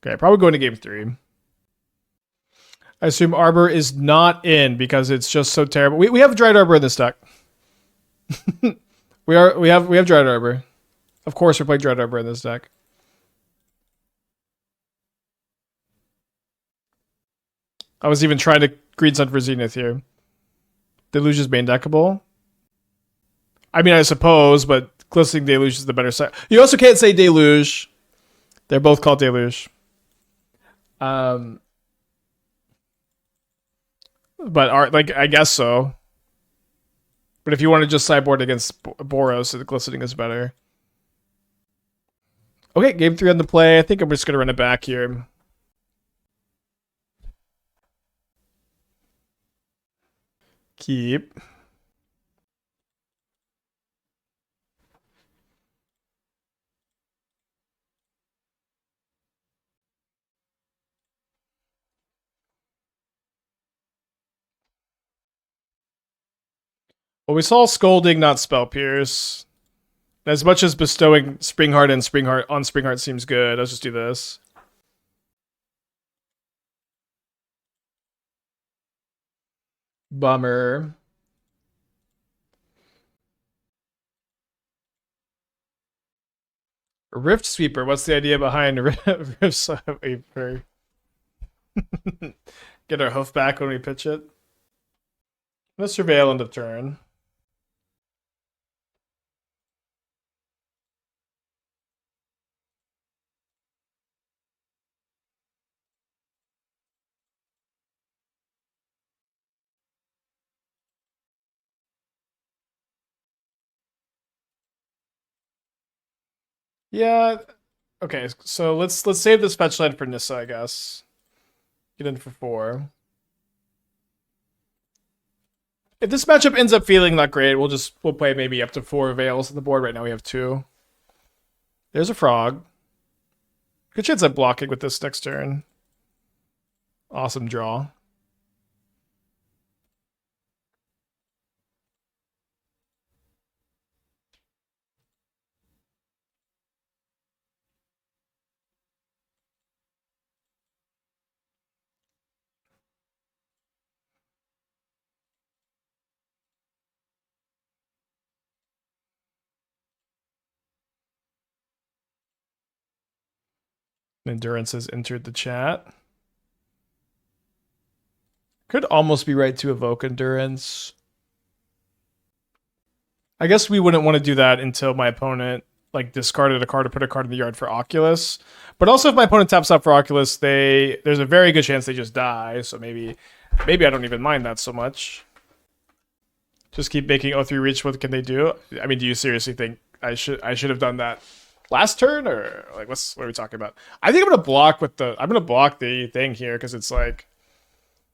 Okay, probably going to game 3. I assume Arbor is not in because it's just so terrible. We have Dryad Arbor in this deck. we have Dryad Arbor. Of course, we're playing Dryad Arbor in this deck. I was even trying to green sun for Zenith here. Deluge is main deckable. I mean, I suppose, but Glistening Deluge is the better side. You also can't say Deluge. They're both called Deluge. But like I guess so. But if you want to just sideboard against Boros, the glistening is better. Okay, game 3 on the play. I think I'm just gonna run it back here. Keep. Well, we saw Scolding, not Spell Pierce. As much as bestowing Springheart and Springheart on Springheart seems good, let's just do this. Bummer. Rift Sweeper. What's the idea behind Rift Sweeper? Get our hoof back when we pitch it. Let's surveil into turn. Yeah. Okay, so let's save this fetch land for Nissa, I guess. Get in for 4. If this matchup ends up feeling not great, we'll play maybe up to 4 Veils on the board. Right now we have 2. There's a frog. Good chance I'm blocking with this next turn. Awesome draw. Endurance has entered the chat. Could almost be right to evoke Endurance. I guess we wouldn't want to do that until my opponent like discarded a card to put a card in the yard for Oculus. But also if my opponent taps out for Oculus, there's a very good chance they just die. So maybe I don't even mind that so much. Just keep making O3 reach. What can they do? I mean, do you seriously think I should have done that last turn, or like what are we talking about? I think I'm gonna block the thing here because it's like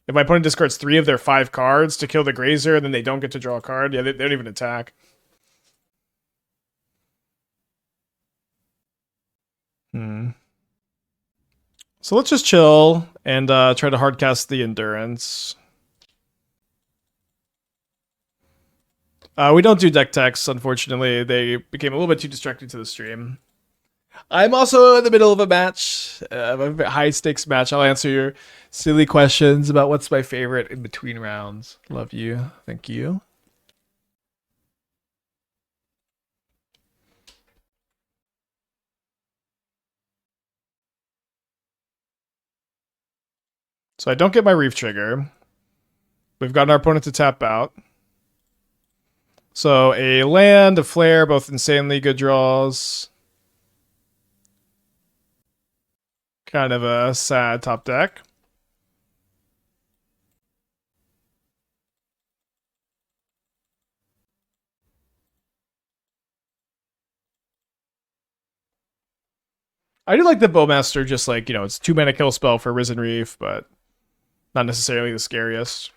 if my opponent discards 3 of their 5 cards to kill the Grazer, and then they don't get to draw a card. Yeah, they don't even attack. So let's just chill and try to hardcast the Endurance. We don't do deck techs, unfortunately. They became a little bit too distracting to the stream. I'm also in the middle of a match, a high stakes match. I'll answer your silly questions about what's my favorite in between rounds. Love you. Thank you. So I don't get my Reef trigger. We've gotten our opponent to tap out. So a land, a flare, both insanely good draws. Kind of a sad top deck. I do like the Bowmaster, just like, it's 2 mana kill spell for Risen Reef, but not necessarily the scariest.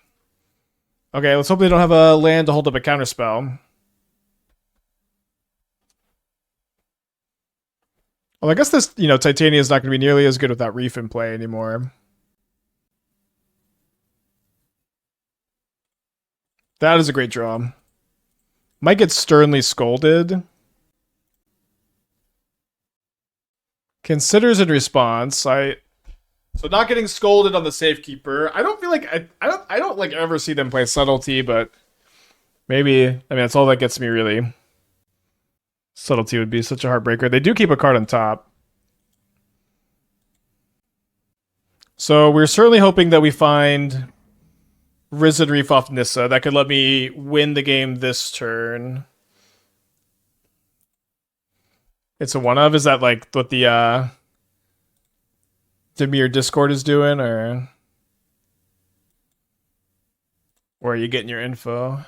Okay, let's hope they don't have a land to hold up a counterspell. Well, I guess this, Titania is not going to be nearly as good without Reef in play anymore. That is a great draw. Might get sternly scolded. Considers in response. So not getting scolded on the Safekeeper. I don't feel like I don't like ever see them play subtlety, but maybe that's all that gets me really. Subtlety would be such a heartbreaker. They do keep a card on top. So we're certainly hoping that we find Risen Reef off Nissa. That could let me win the game this turn. It's a one of? Is that like what the Demir Discord is doing, or Where are you getting your info?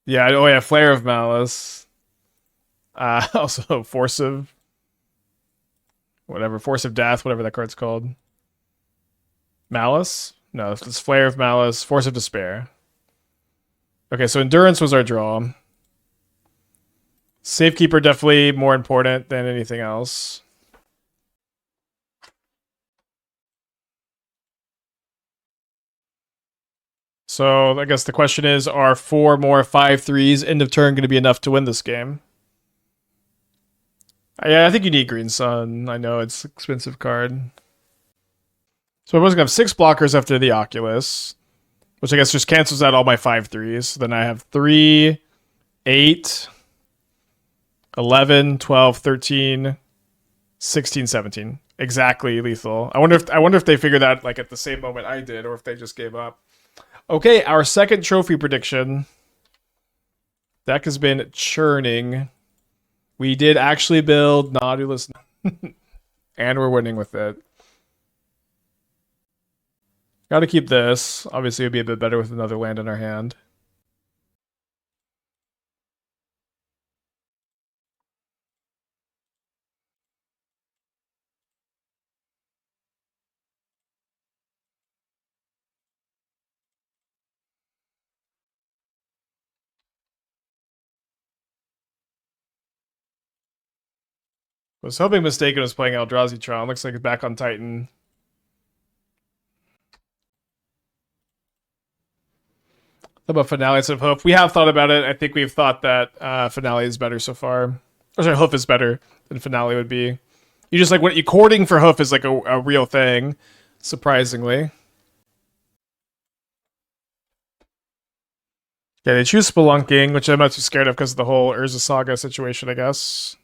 Yeah, oh yeah, Flare of Malice. Also Force of whatever, Force of Death, whatever that card's called. Malice? No, it's Flare of Malice, Force of Despair. Okay, so Endurance was our draw. Safekeeper definitely more important than anything else. So I guess the question is, are 4 more 5/3s end of turn going to be enough to win this game? Yeah, I think you need Green Sun. I know it's an expensive card. So I was going to have 6 blockers after the Oculus, which I guess just cancels out all my 5/3s. So then I have 3, 8, 11, 12, 13, 16, 17. Exactly lethal. I wonder if they figured that like at the same moment I did, or if they just gave up. Okay, our second trophy prediction. Deck has been churning. We did actually build Nautilus, and we're winning with it. Got to keep this. Obviously, it would be a bit better with another land in our hand. Was hoping Mistaken was playing Eldrazi Tron. Looks like it's back on Titan. How about Finales of Hoof? We have thought about it. I think we've thought that Finale is better so far. Or sorry, Hoof is better than Finale would be. You just like what you courting for Hoof is like a real thing, surprisingly. Yeah, they choose Spelunking, which I'm not too scared of because of the whole Urza Saga situation, I guess.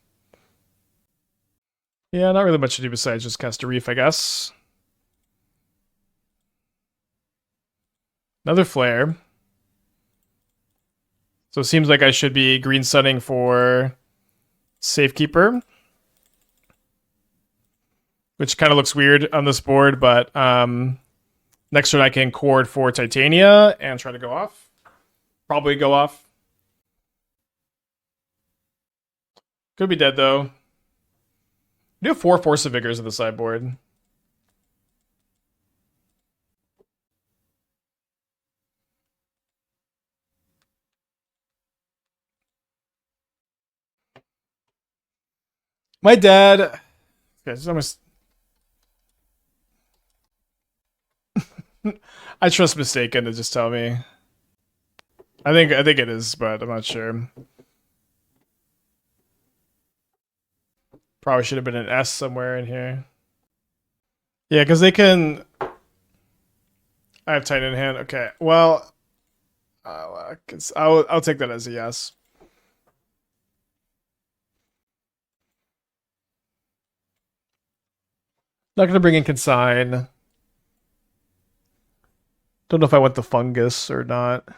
Yeah, not really much to do besides just cast a Reef, I guess. Another Flare. So it seems like I should be green sunning for Safekeeper, which kind of looks weird on this board, but next turn I can Chord for Titania and try to go off. Probably go off. Could be dead, though. We do have 4 Force of Vigors in the sideboard. My dad... Okay, it's almost... I trust Mistaken to just tell me. I think it is, but I'm not sure. Probably should have been an S somewhere in here. Yeah, because they can... I have Titan in hand. Okay, well... I'll take that as a yes. Not going to bring in Consign. Don't know if I want the Fungus or not.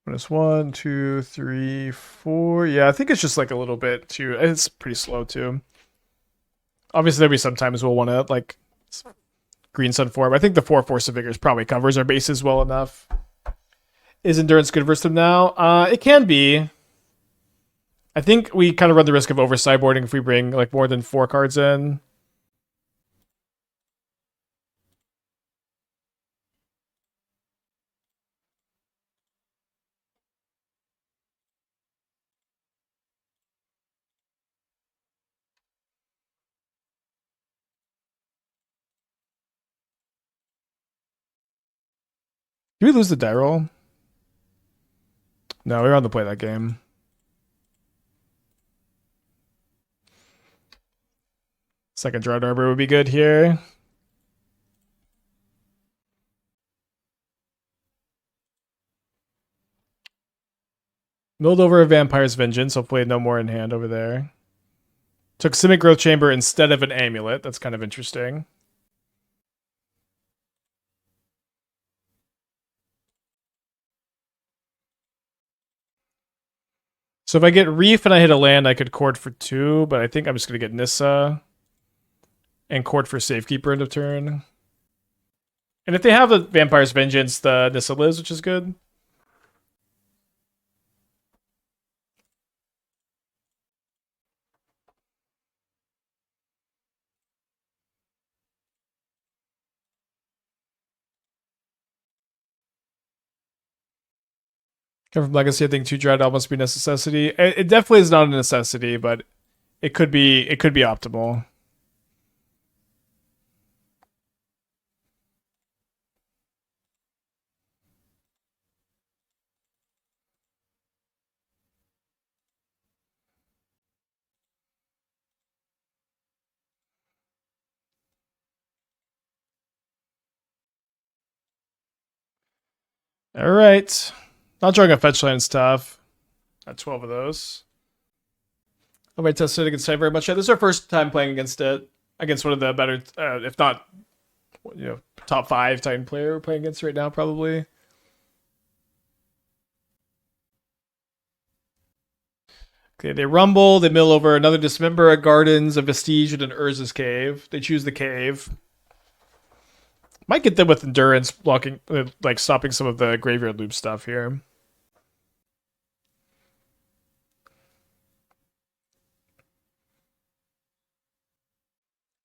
Minus 1, 2, 3, 4. Yeah, I think it's just like a little bit too... It's pretty slow too. Obviously, there'll be sometimes we'll want to like Green Sun 4, but I think the 4 Force of Vigors probably covers our bases well enough. Is Endurance good versus them now? It can be. I think we kind of run the risk of over sideboarding if we bring like more than 4 cards in. Did we lose the die roll? No, we were on the play that game. Second Dryad Arbor would be good here. Milled over a Vampire's Vengeance. Hopefully no more in hand over there. Took Simic Growth Chamber instead of an Amulet. That's kind of interesting. So if I get Reef and I hit a land, I could Chord for 2, but I think I'm just going to get Nissa and Chord for Safekeeper end of turn. And if they have the Vampire's Vengeance, the Nissa lives, which is good. Come from Legacy, I think 2 Dryad almost be a necessity. It definitely is not a necessity, but it could be optimal. All right. Not drawing a fetch land is tough. Got 12 of those. I'll wait test it against it very much. Yeah, this is our first time playing against it. Against one of the better, if not, top 5 Titan player we're playing against right now, probably. Okay, they rumble, they mill over another Dismember, a Gardens, a Vestige, and an Urza's Cave. They choose the cave. Might get them with Endurance, blocking, like stopping some of the Graveyard Loop stuff here.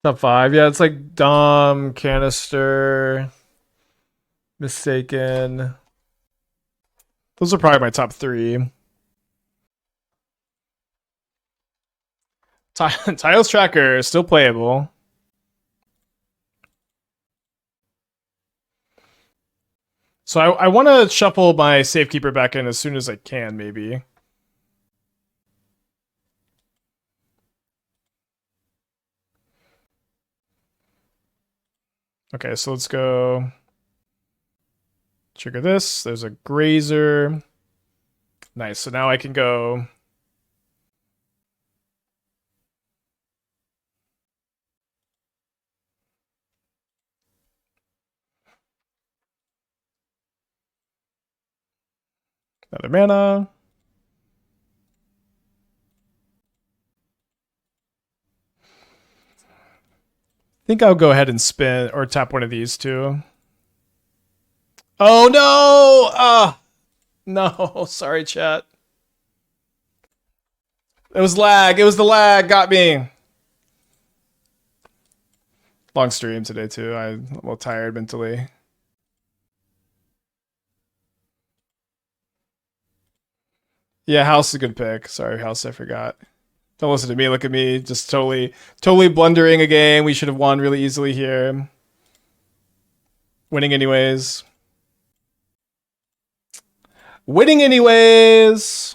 Top 5, yeah, it's like Dom, Canister, Mistaken. Those are probably my top 3. Tiles Tracker is still playable. So I want to shuffle my Safekeeper back in as soon as I can, maybe. Okay, so let's go trigger this. There's a Grazer. Nice, so now I can go... Another mana. I think I'll go ahead and spin or tap one of these two. Oh no! No, sorry, chat. It was lag. It was the lag. Got me. Long stream today too. I'm a little tired mentally. Yeah, House is a good pick. Sorry, House, I forgot. Don't listen to me. Look at me. Just totally blundering a game. We should have won really easily here. Winning anyways. Winning anyways.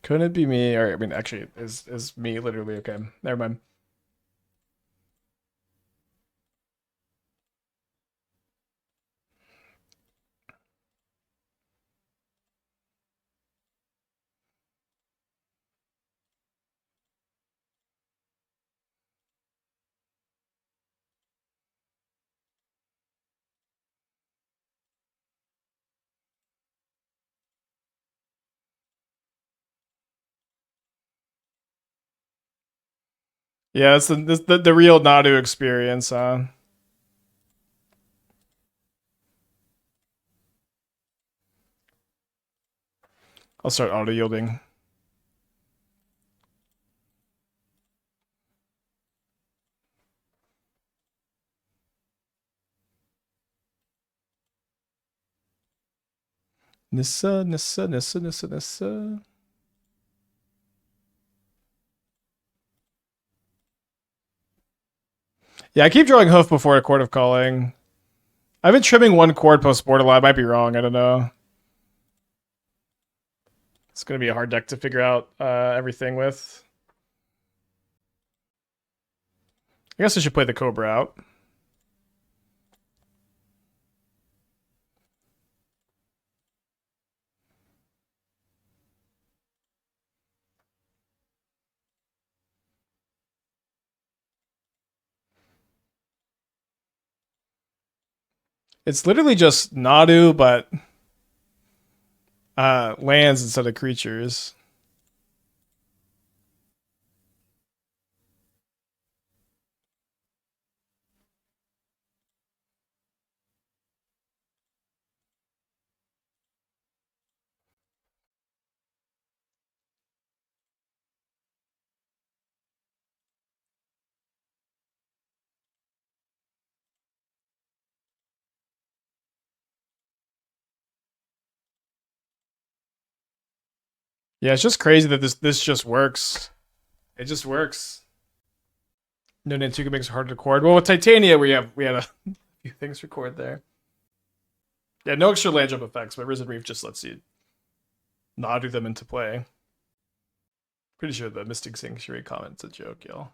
Couldn't it be me? Or I mean, actually, is me literally okay? Never mind. Yeah, it's the real Nadu experience, huh? I'll start auto yielding. Nissa, Nissa, Nissa, Nissa, Nissa. Yeah, I keep drawing Hoof before a Chord of Calling. I've been trimming one chord post board a lot. I might be wrong. I don't know. It's going to be a hard deck to figure out everything with. I guess I should play the Cobra out. It's literally just Nadu, but lands instead of creatures. Yeah, it's just crazy that this just works. It just works. No, Nantuko makes it hard to record. Well, with Titania, we had a few things record there. Yeah, no extra land jump effects, but Risen Reef just lets you nadu them into play. Pretty sure the Mystic Sanctuary comment's a joke, y'all.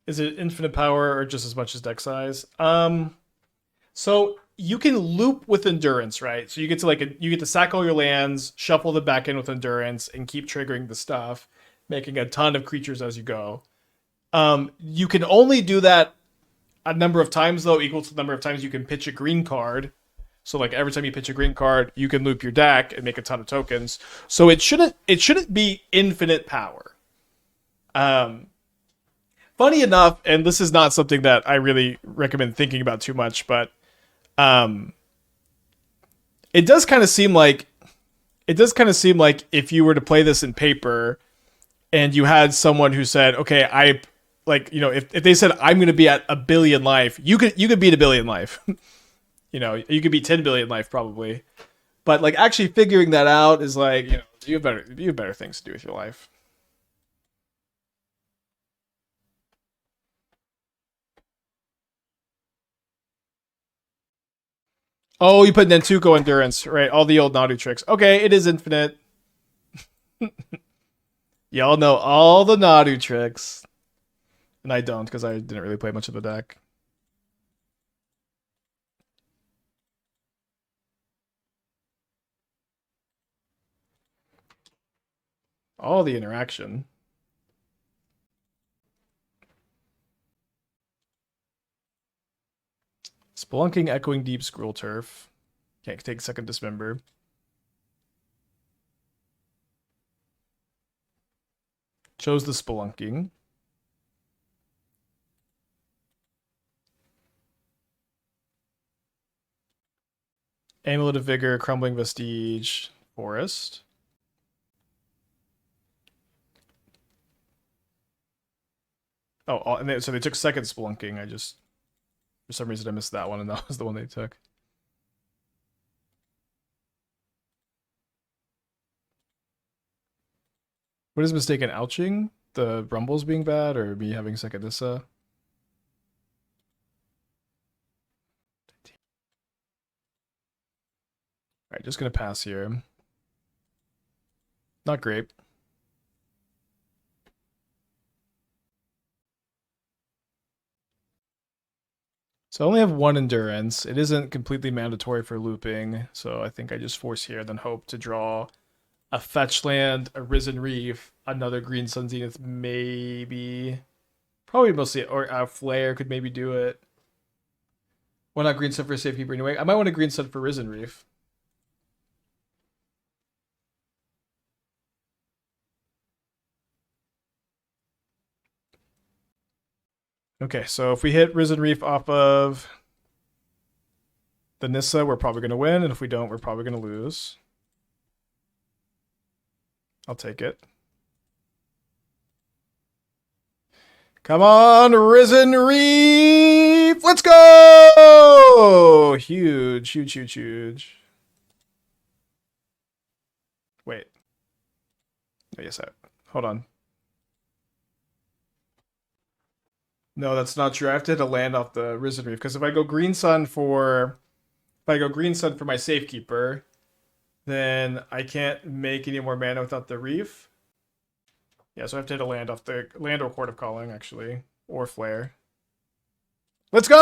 Is it infinite power or just as much as deck size? So you can loop with endurance, right? So you get to you get to sack all your lands, shuffle them back in with endurance, and keep triggering the stuff, making a ton of creatures as you go. You can only do that a number of times though, equal to the number of times you can pitch a green card. So like every time you pitch a green card, you can loop your deck and make a ton of tokens. So it shouldn't be infinite power. Um, Funny enough, and this is not something that I really recommend thinking about too much, but um, it does kind of seem like if you were to play this in paper and you had someone who said, "Okay, I like if they said I'm going to be at a billion life, you could beat a billion life." You could beat 10 billion life probably, but like actually figuring that out is like you have better things to do with your life. Oh, you put Nantuko endurance, right? All the old Nadu tricks. Okay, it is infinite. Y'all know all the Nadu tricks, and I don't because I didn't really play much of the deck. All the interaction. Spelunking, Echoing Deep, Scroll Turf. Can't take second Dismember. Chose the Spelunking. Amulet of Vigor, Crumbling Vestige, Forest. Oh, and so they took second Spelunking. For some reason, I missed that one, and that was the one they took. What is mistaken ouching? The Rumbles being bad, or me having second Nissa? Alright, just gonna pass here. Not great. So I only have one endurance. It isn't completely mandatory for looping, so I think I just force here, then hope to draw a fetch land, a Risen Reef, another Green Sun Zenith, maybe. Probably mostly, or a Flare could maybe do it. Why not Green Sun for Safekeeper anyway? I might want a Green Sun for Risen Reef. Okay, so if we hit Risen Reef off of the Nissa, we're probably going to win, and if we don't, we're probably going to lose. I'll take it. Come on, Risen Reef! Let's go! Huge, huge, huge, huge. Wait. Oh, yes, hold on. No, that's not true. I have to hit a land off the Risen Reef, because if I go Green Sun for my Safekeeper, then I can't make any more mana without the Reef. Yeah, so I have to hit a land off the land or Chord of Calling, actually. Or Flare. Let's go!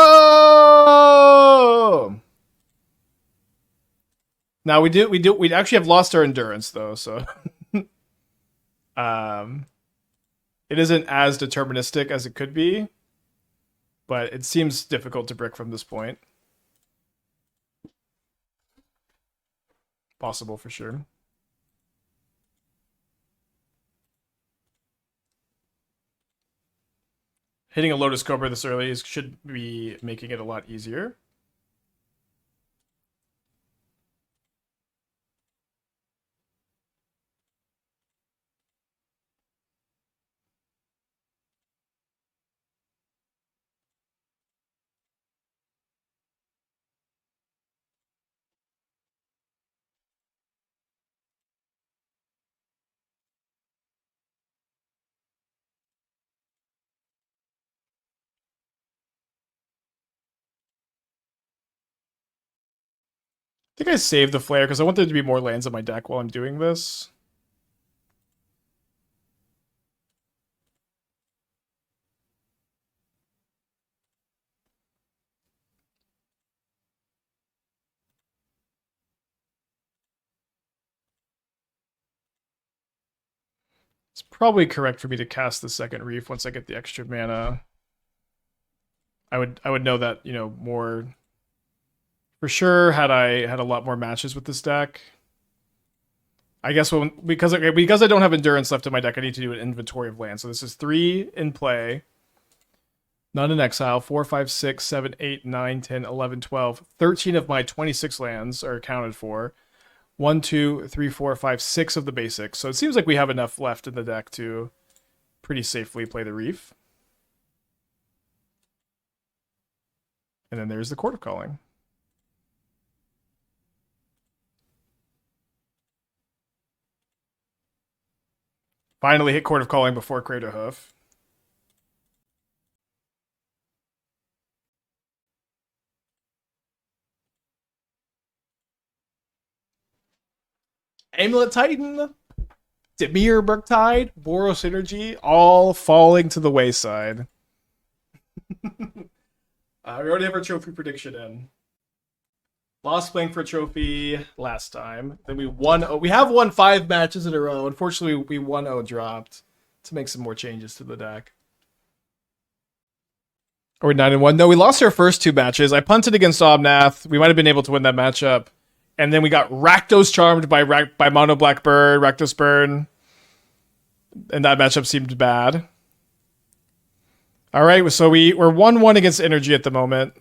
Now we actually have lost our endurance though, so um it isn't as deterministic as it could be, but it seems difficult to brick from this point. Possible for sure. Hitting a Lotus Cobra this early should be making it a lot easier. think I saved the Flare because I want there to be more lands on my deck while I'm doing this. It's probably correct for me to cast the second Reef once I get the extra mana. I would know that, you know, more for sure had I had a lot more matches with this deck. I guess because I don't have endurance left in my deck, I need to do an inventory of land. So this is 3 in play. None in exile. 4, 5, 6, 7, 8, 9, 10, 11, 12. 13 of my 26 lands are accounted for. 1, 2, 3, 4, 5, 6 of the basics. So it seems like we have enough left in the deck to pretty safely play the Reef. And then there's the Chord of Calling. Finally hit Chord of Calling before Craterhoof. Amulet Titan, Dimir Murktide, Boros Energy, all falling to the wayside. We already have our trophy prediction in. Lost playing for a trophy last time. Then we won. We have won 5 matches in a row. Unfortunately, we 1-0 dropped to make some more changes to the deck. Or 9-1. No, we lost our first 2 matches. I punted against Omnath. We might have been able to win that matchup. And then we got Rakdos charmed by Mono Blackbird, Rakdos Burn. And that matchup seemed bad. All right, so we're 1-1 against Energy at the moment.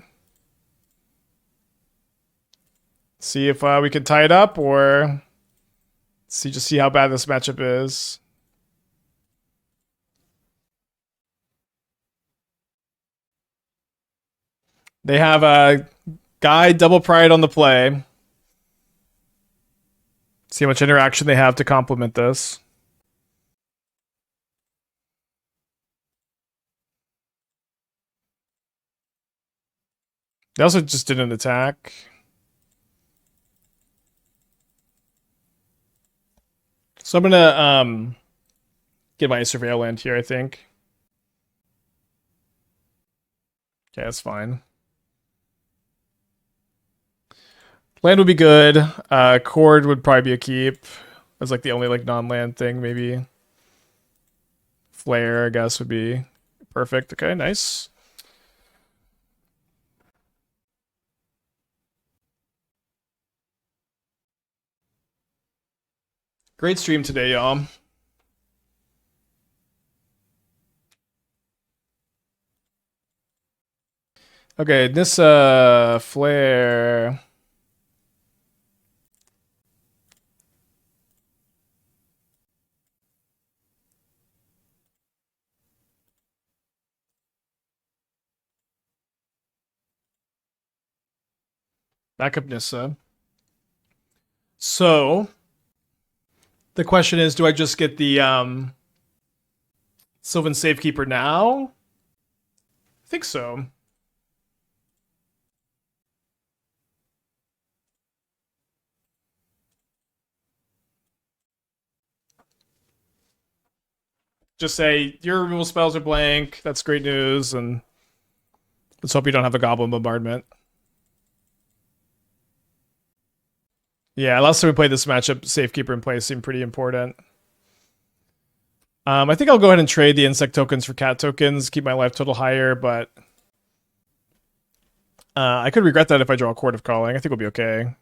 See if we can tie it up, or see how bad this matchup is. They have a guy double pride on the play. See how much interaction they have to complement this. They also just did an attack. So I'm gonna get my Surveil land here, I think. Okay, that's fine. Land would be good. Chord would probably be a keep. That's like the only like non-land thing, maybe. Flare, I guess, would be perfect. Okay, nice. Great stream today, y'all. Okay, Nissa, Flare. Backup Nissa. So, the question is, do I just get the Sylvan Safekeeper now? I think so. Just say, your removal spells are blank. That's great news, and let's hope you don't have a Goblin Bombardment. Yeah, last time we played this matchup, Safekeeper in play seemed pretty important. I think I'll go ahead and trade the insect tokens for cat tokens, keep my life total higher, but I could regret that if I draw a Chord of Calling. I think we'll be okay.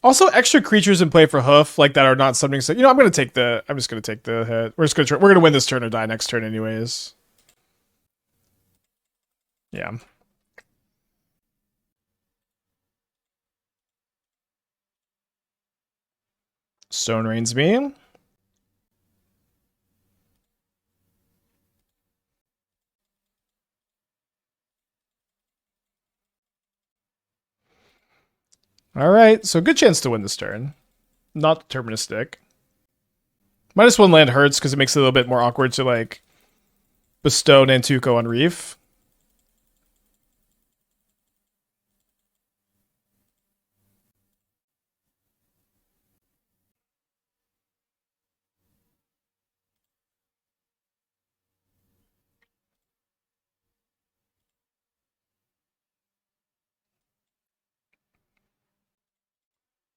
Also, extra creatures in play for Hoof, like that are not something. So, you know, I'm just gonna take the hit. We're gonna win this turn or die next turn, anyways. Yeah. Stone Rains me. All right, so good chance to win this turn. Not deterministic. -1 land hurts because it makes it a little bit more awkward to like bestow Nantuko on Reef.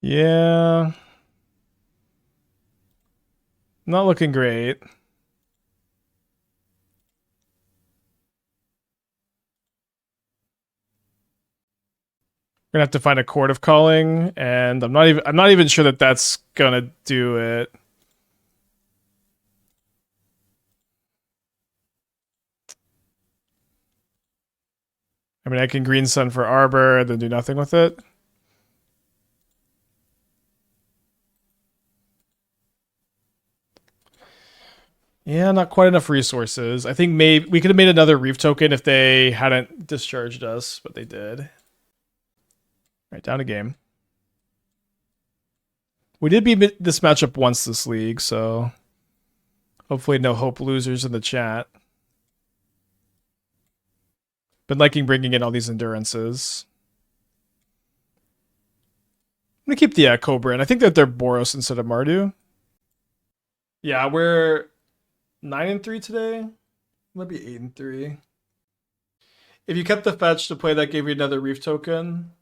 Yeah. Not looking great. We're gonna have to find a Chord of Calling, and I'm not even sure that that's gonna do it. I mean, I can Green Sun for Arbor and then do nothing with it. Yeah, not quite enough resources. I think maybe we could have made another Reef token if they hadn't discharged us, but they did. All right, down a game. We did beat this matchup once this league, so hopefully no hope losers in the chat. Been liking bringing in all these endurances. I'm gonna keep the Cobra, and I think that they're Boros instead of Mardu. Yeah, we're 9-3 today. Might be 8-3. If you kept the fetch to play, that gave you another Reef token.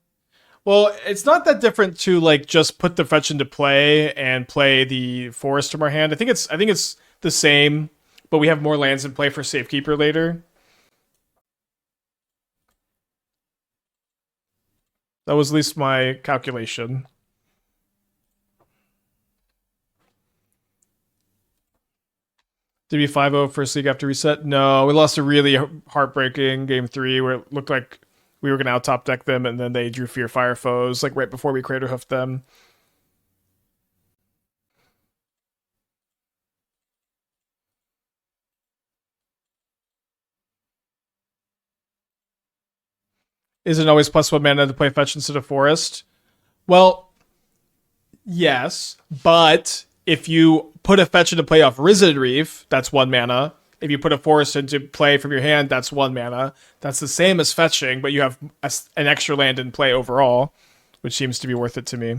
Well, it's not that different to like just put the fetch into play and play the forest from our hand. I think it's the same, but we have more lands in play for Safekeeper later. That was at least my calculation. Did we 5-0 first league after reset? No, we lost a really heartbreaking game 3 where it looked like we were going to out top deck them, and then they drew Fear Fire Foes like right before we Craterhoofed them. Is it always +1 mana to play fetch instead of forest? Well, yes, but if you put a fetch into play off Risen Reef, that's 1 mana. If you put a forest into play from your hand, that's 1 mana. That's the same as fetching, but you have an extra land in play overall, which seems to be worth it to me.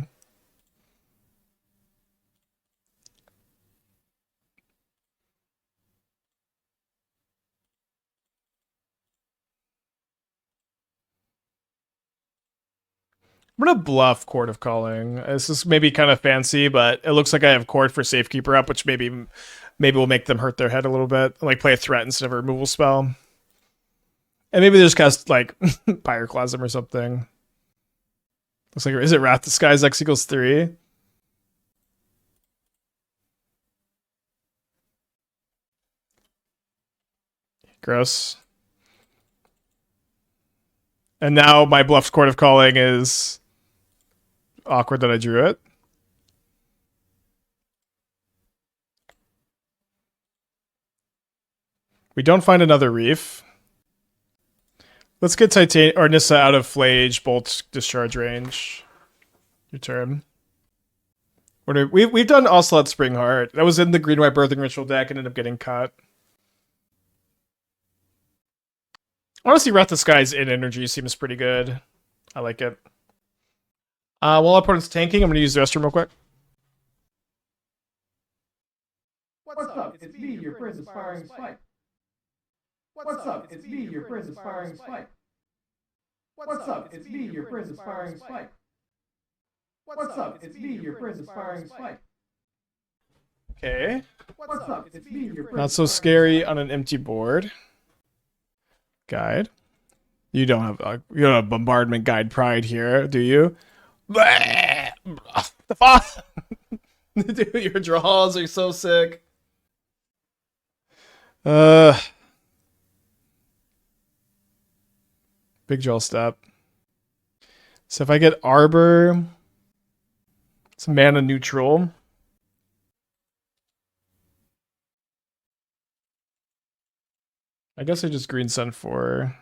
I'm gonna bluff Chord of Calling. This is maybe kind of fancy, but it looks like I have Chord for Safekeeper up, which maybe will make them hurt their head a little bit. Like play a threat instead of a removal spell. And maybe they just cast like Pyroclasm or something. Looks like, is it Wrath Disguise X equals 3? Gross. And now my bluffed Chord of Calling is awkward that I drew it. We don't find another Reef. Let's get Titania or Nissa out of Flage Bolt discharge range. Your turn. We've done Ocelot Springheart. That was in the green white birthing ritual deck and ended up getting cut. Honestly, Wrath the Skies in energy seems pretty good. I like it. While our opponent's tanking, I'm gonna use the restroom real quick. What's up? It's me, your friend's aspiring spike. What's up? It's me, your friend's aspiring spike. What's up? It's me, your friend's aspiring spike. What's up? It's me, your friend's aspiring spike. Okay. What's up? It's me, your friend's Not so scary on an empty board. Guide. You don't have bombardment guide pride here, do you? The fuck? Dude, your draws are so sick. Big draw step. So if I get Arbor, it's mana neutral. I guess I just Green Sun for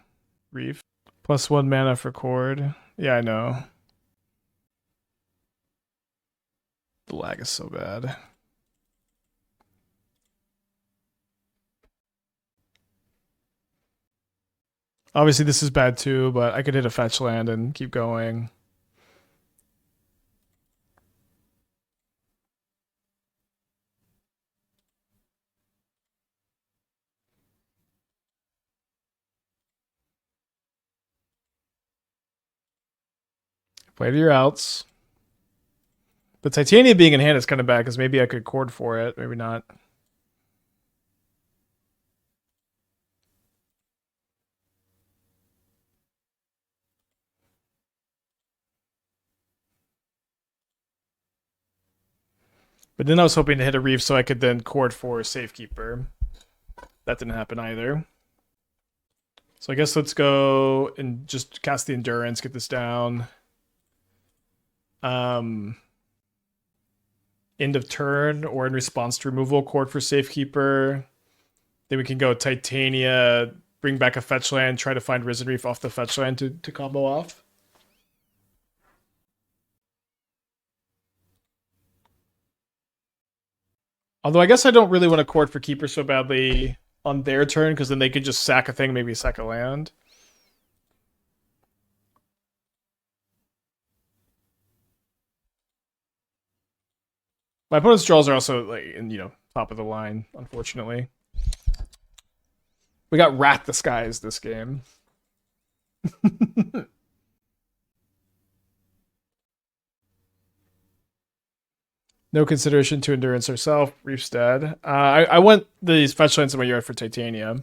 Reef. +1 mana for Chord. Yeah, I know. The lag is so bad. Obviously, this is bad too, but I could hit a fetch land and keep going. Play to your outs. The Titania being in hand is kind of bad because maybe I could chord for it. Maybe not. But then I was hoping to hit a reef so I could then chord for Safekeeper. That didn't happen either. So I guess let's go and just cast the Endurance, get this down. End of turn or in response to removal, chord for Safekeeper. Then we can go Titania, bring back a fetch land, try to find Risen Reef off the fetch land to combo off. Although I guess I don't really want to chord for Keeper so badly on their turn, because then they could just sack a thing, maybe sack a land. My opponent's draws are also like in, top of the line, unfortunately. We got Rat Disguise this game. No consideration to Endurance herself. Reef's dead. I went these fetch lands in my yard for Titania.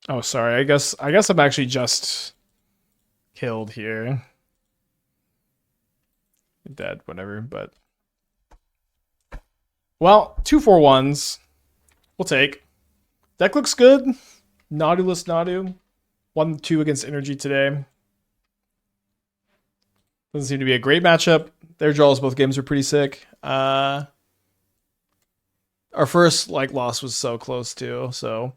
Oh, sorry. I guess I'm actually just killed here. Dead, whatever, but... Well, 2/4/1s. We'll take. Deck looks good. Nautilus Nadu. 1-2 against Energy today. Doesn't seem to be a great matchup. Their draws both games are pretty sick. Our first loss was so close too, so...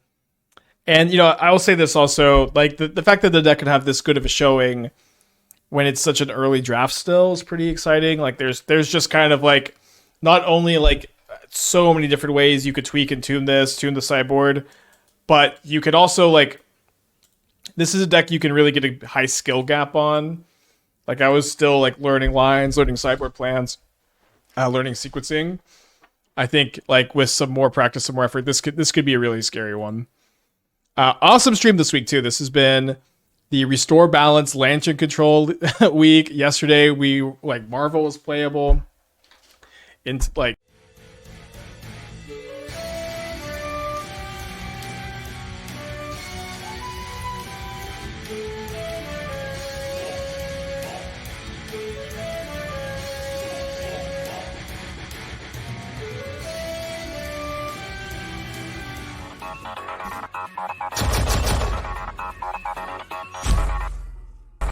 And, I will say this also, the fact that the deck could have this good of a showing when it's such an early draft still is pretty exciting. There's just kind of not only so many different ways you could tweak and tune the sideboard, but you could also this is a deck you can really get a high skill gap on. I was still learning lines, learning sideboard plans, learning sequencing. I think with some more practice, some more effort, this could be a really scary one. Awesome stream this week too. This has been the Restore Balance Lantern Control week. Yesterday we Marvel was playable.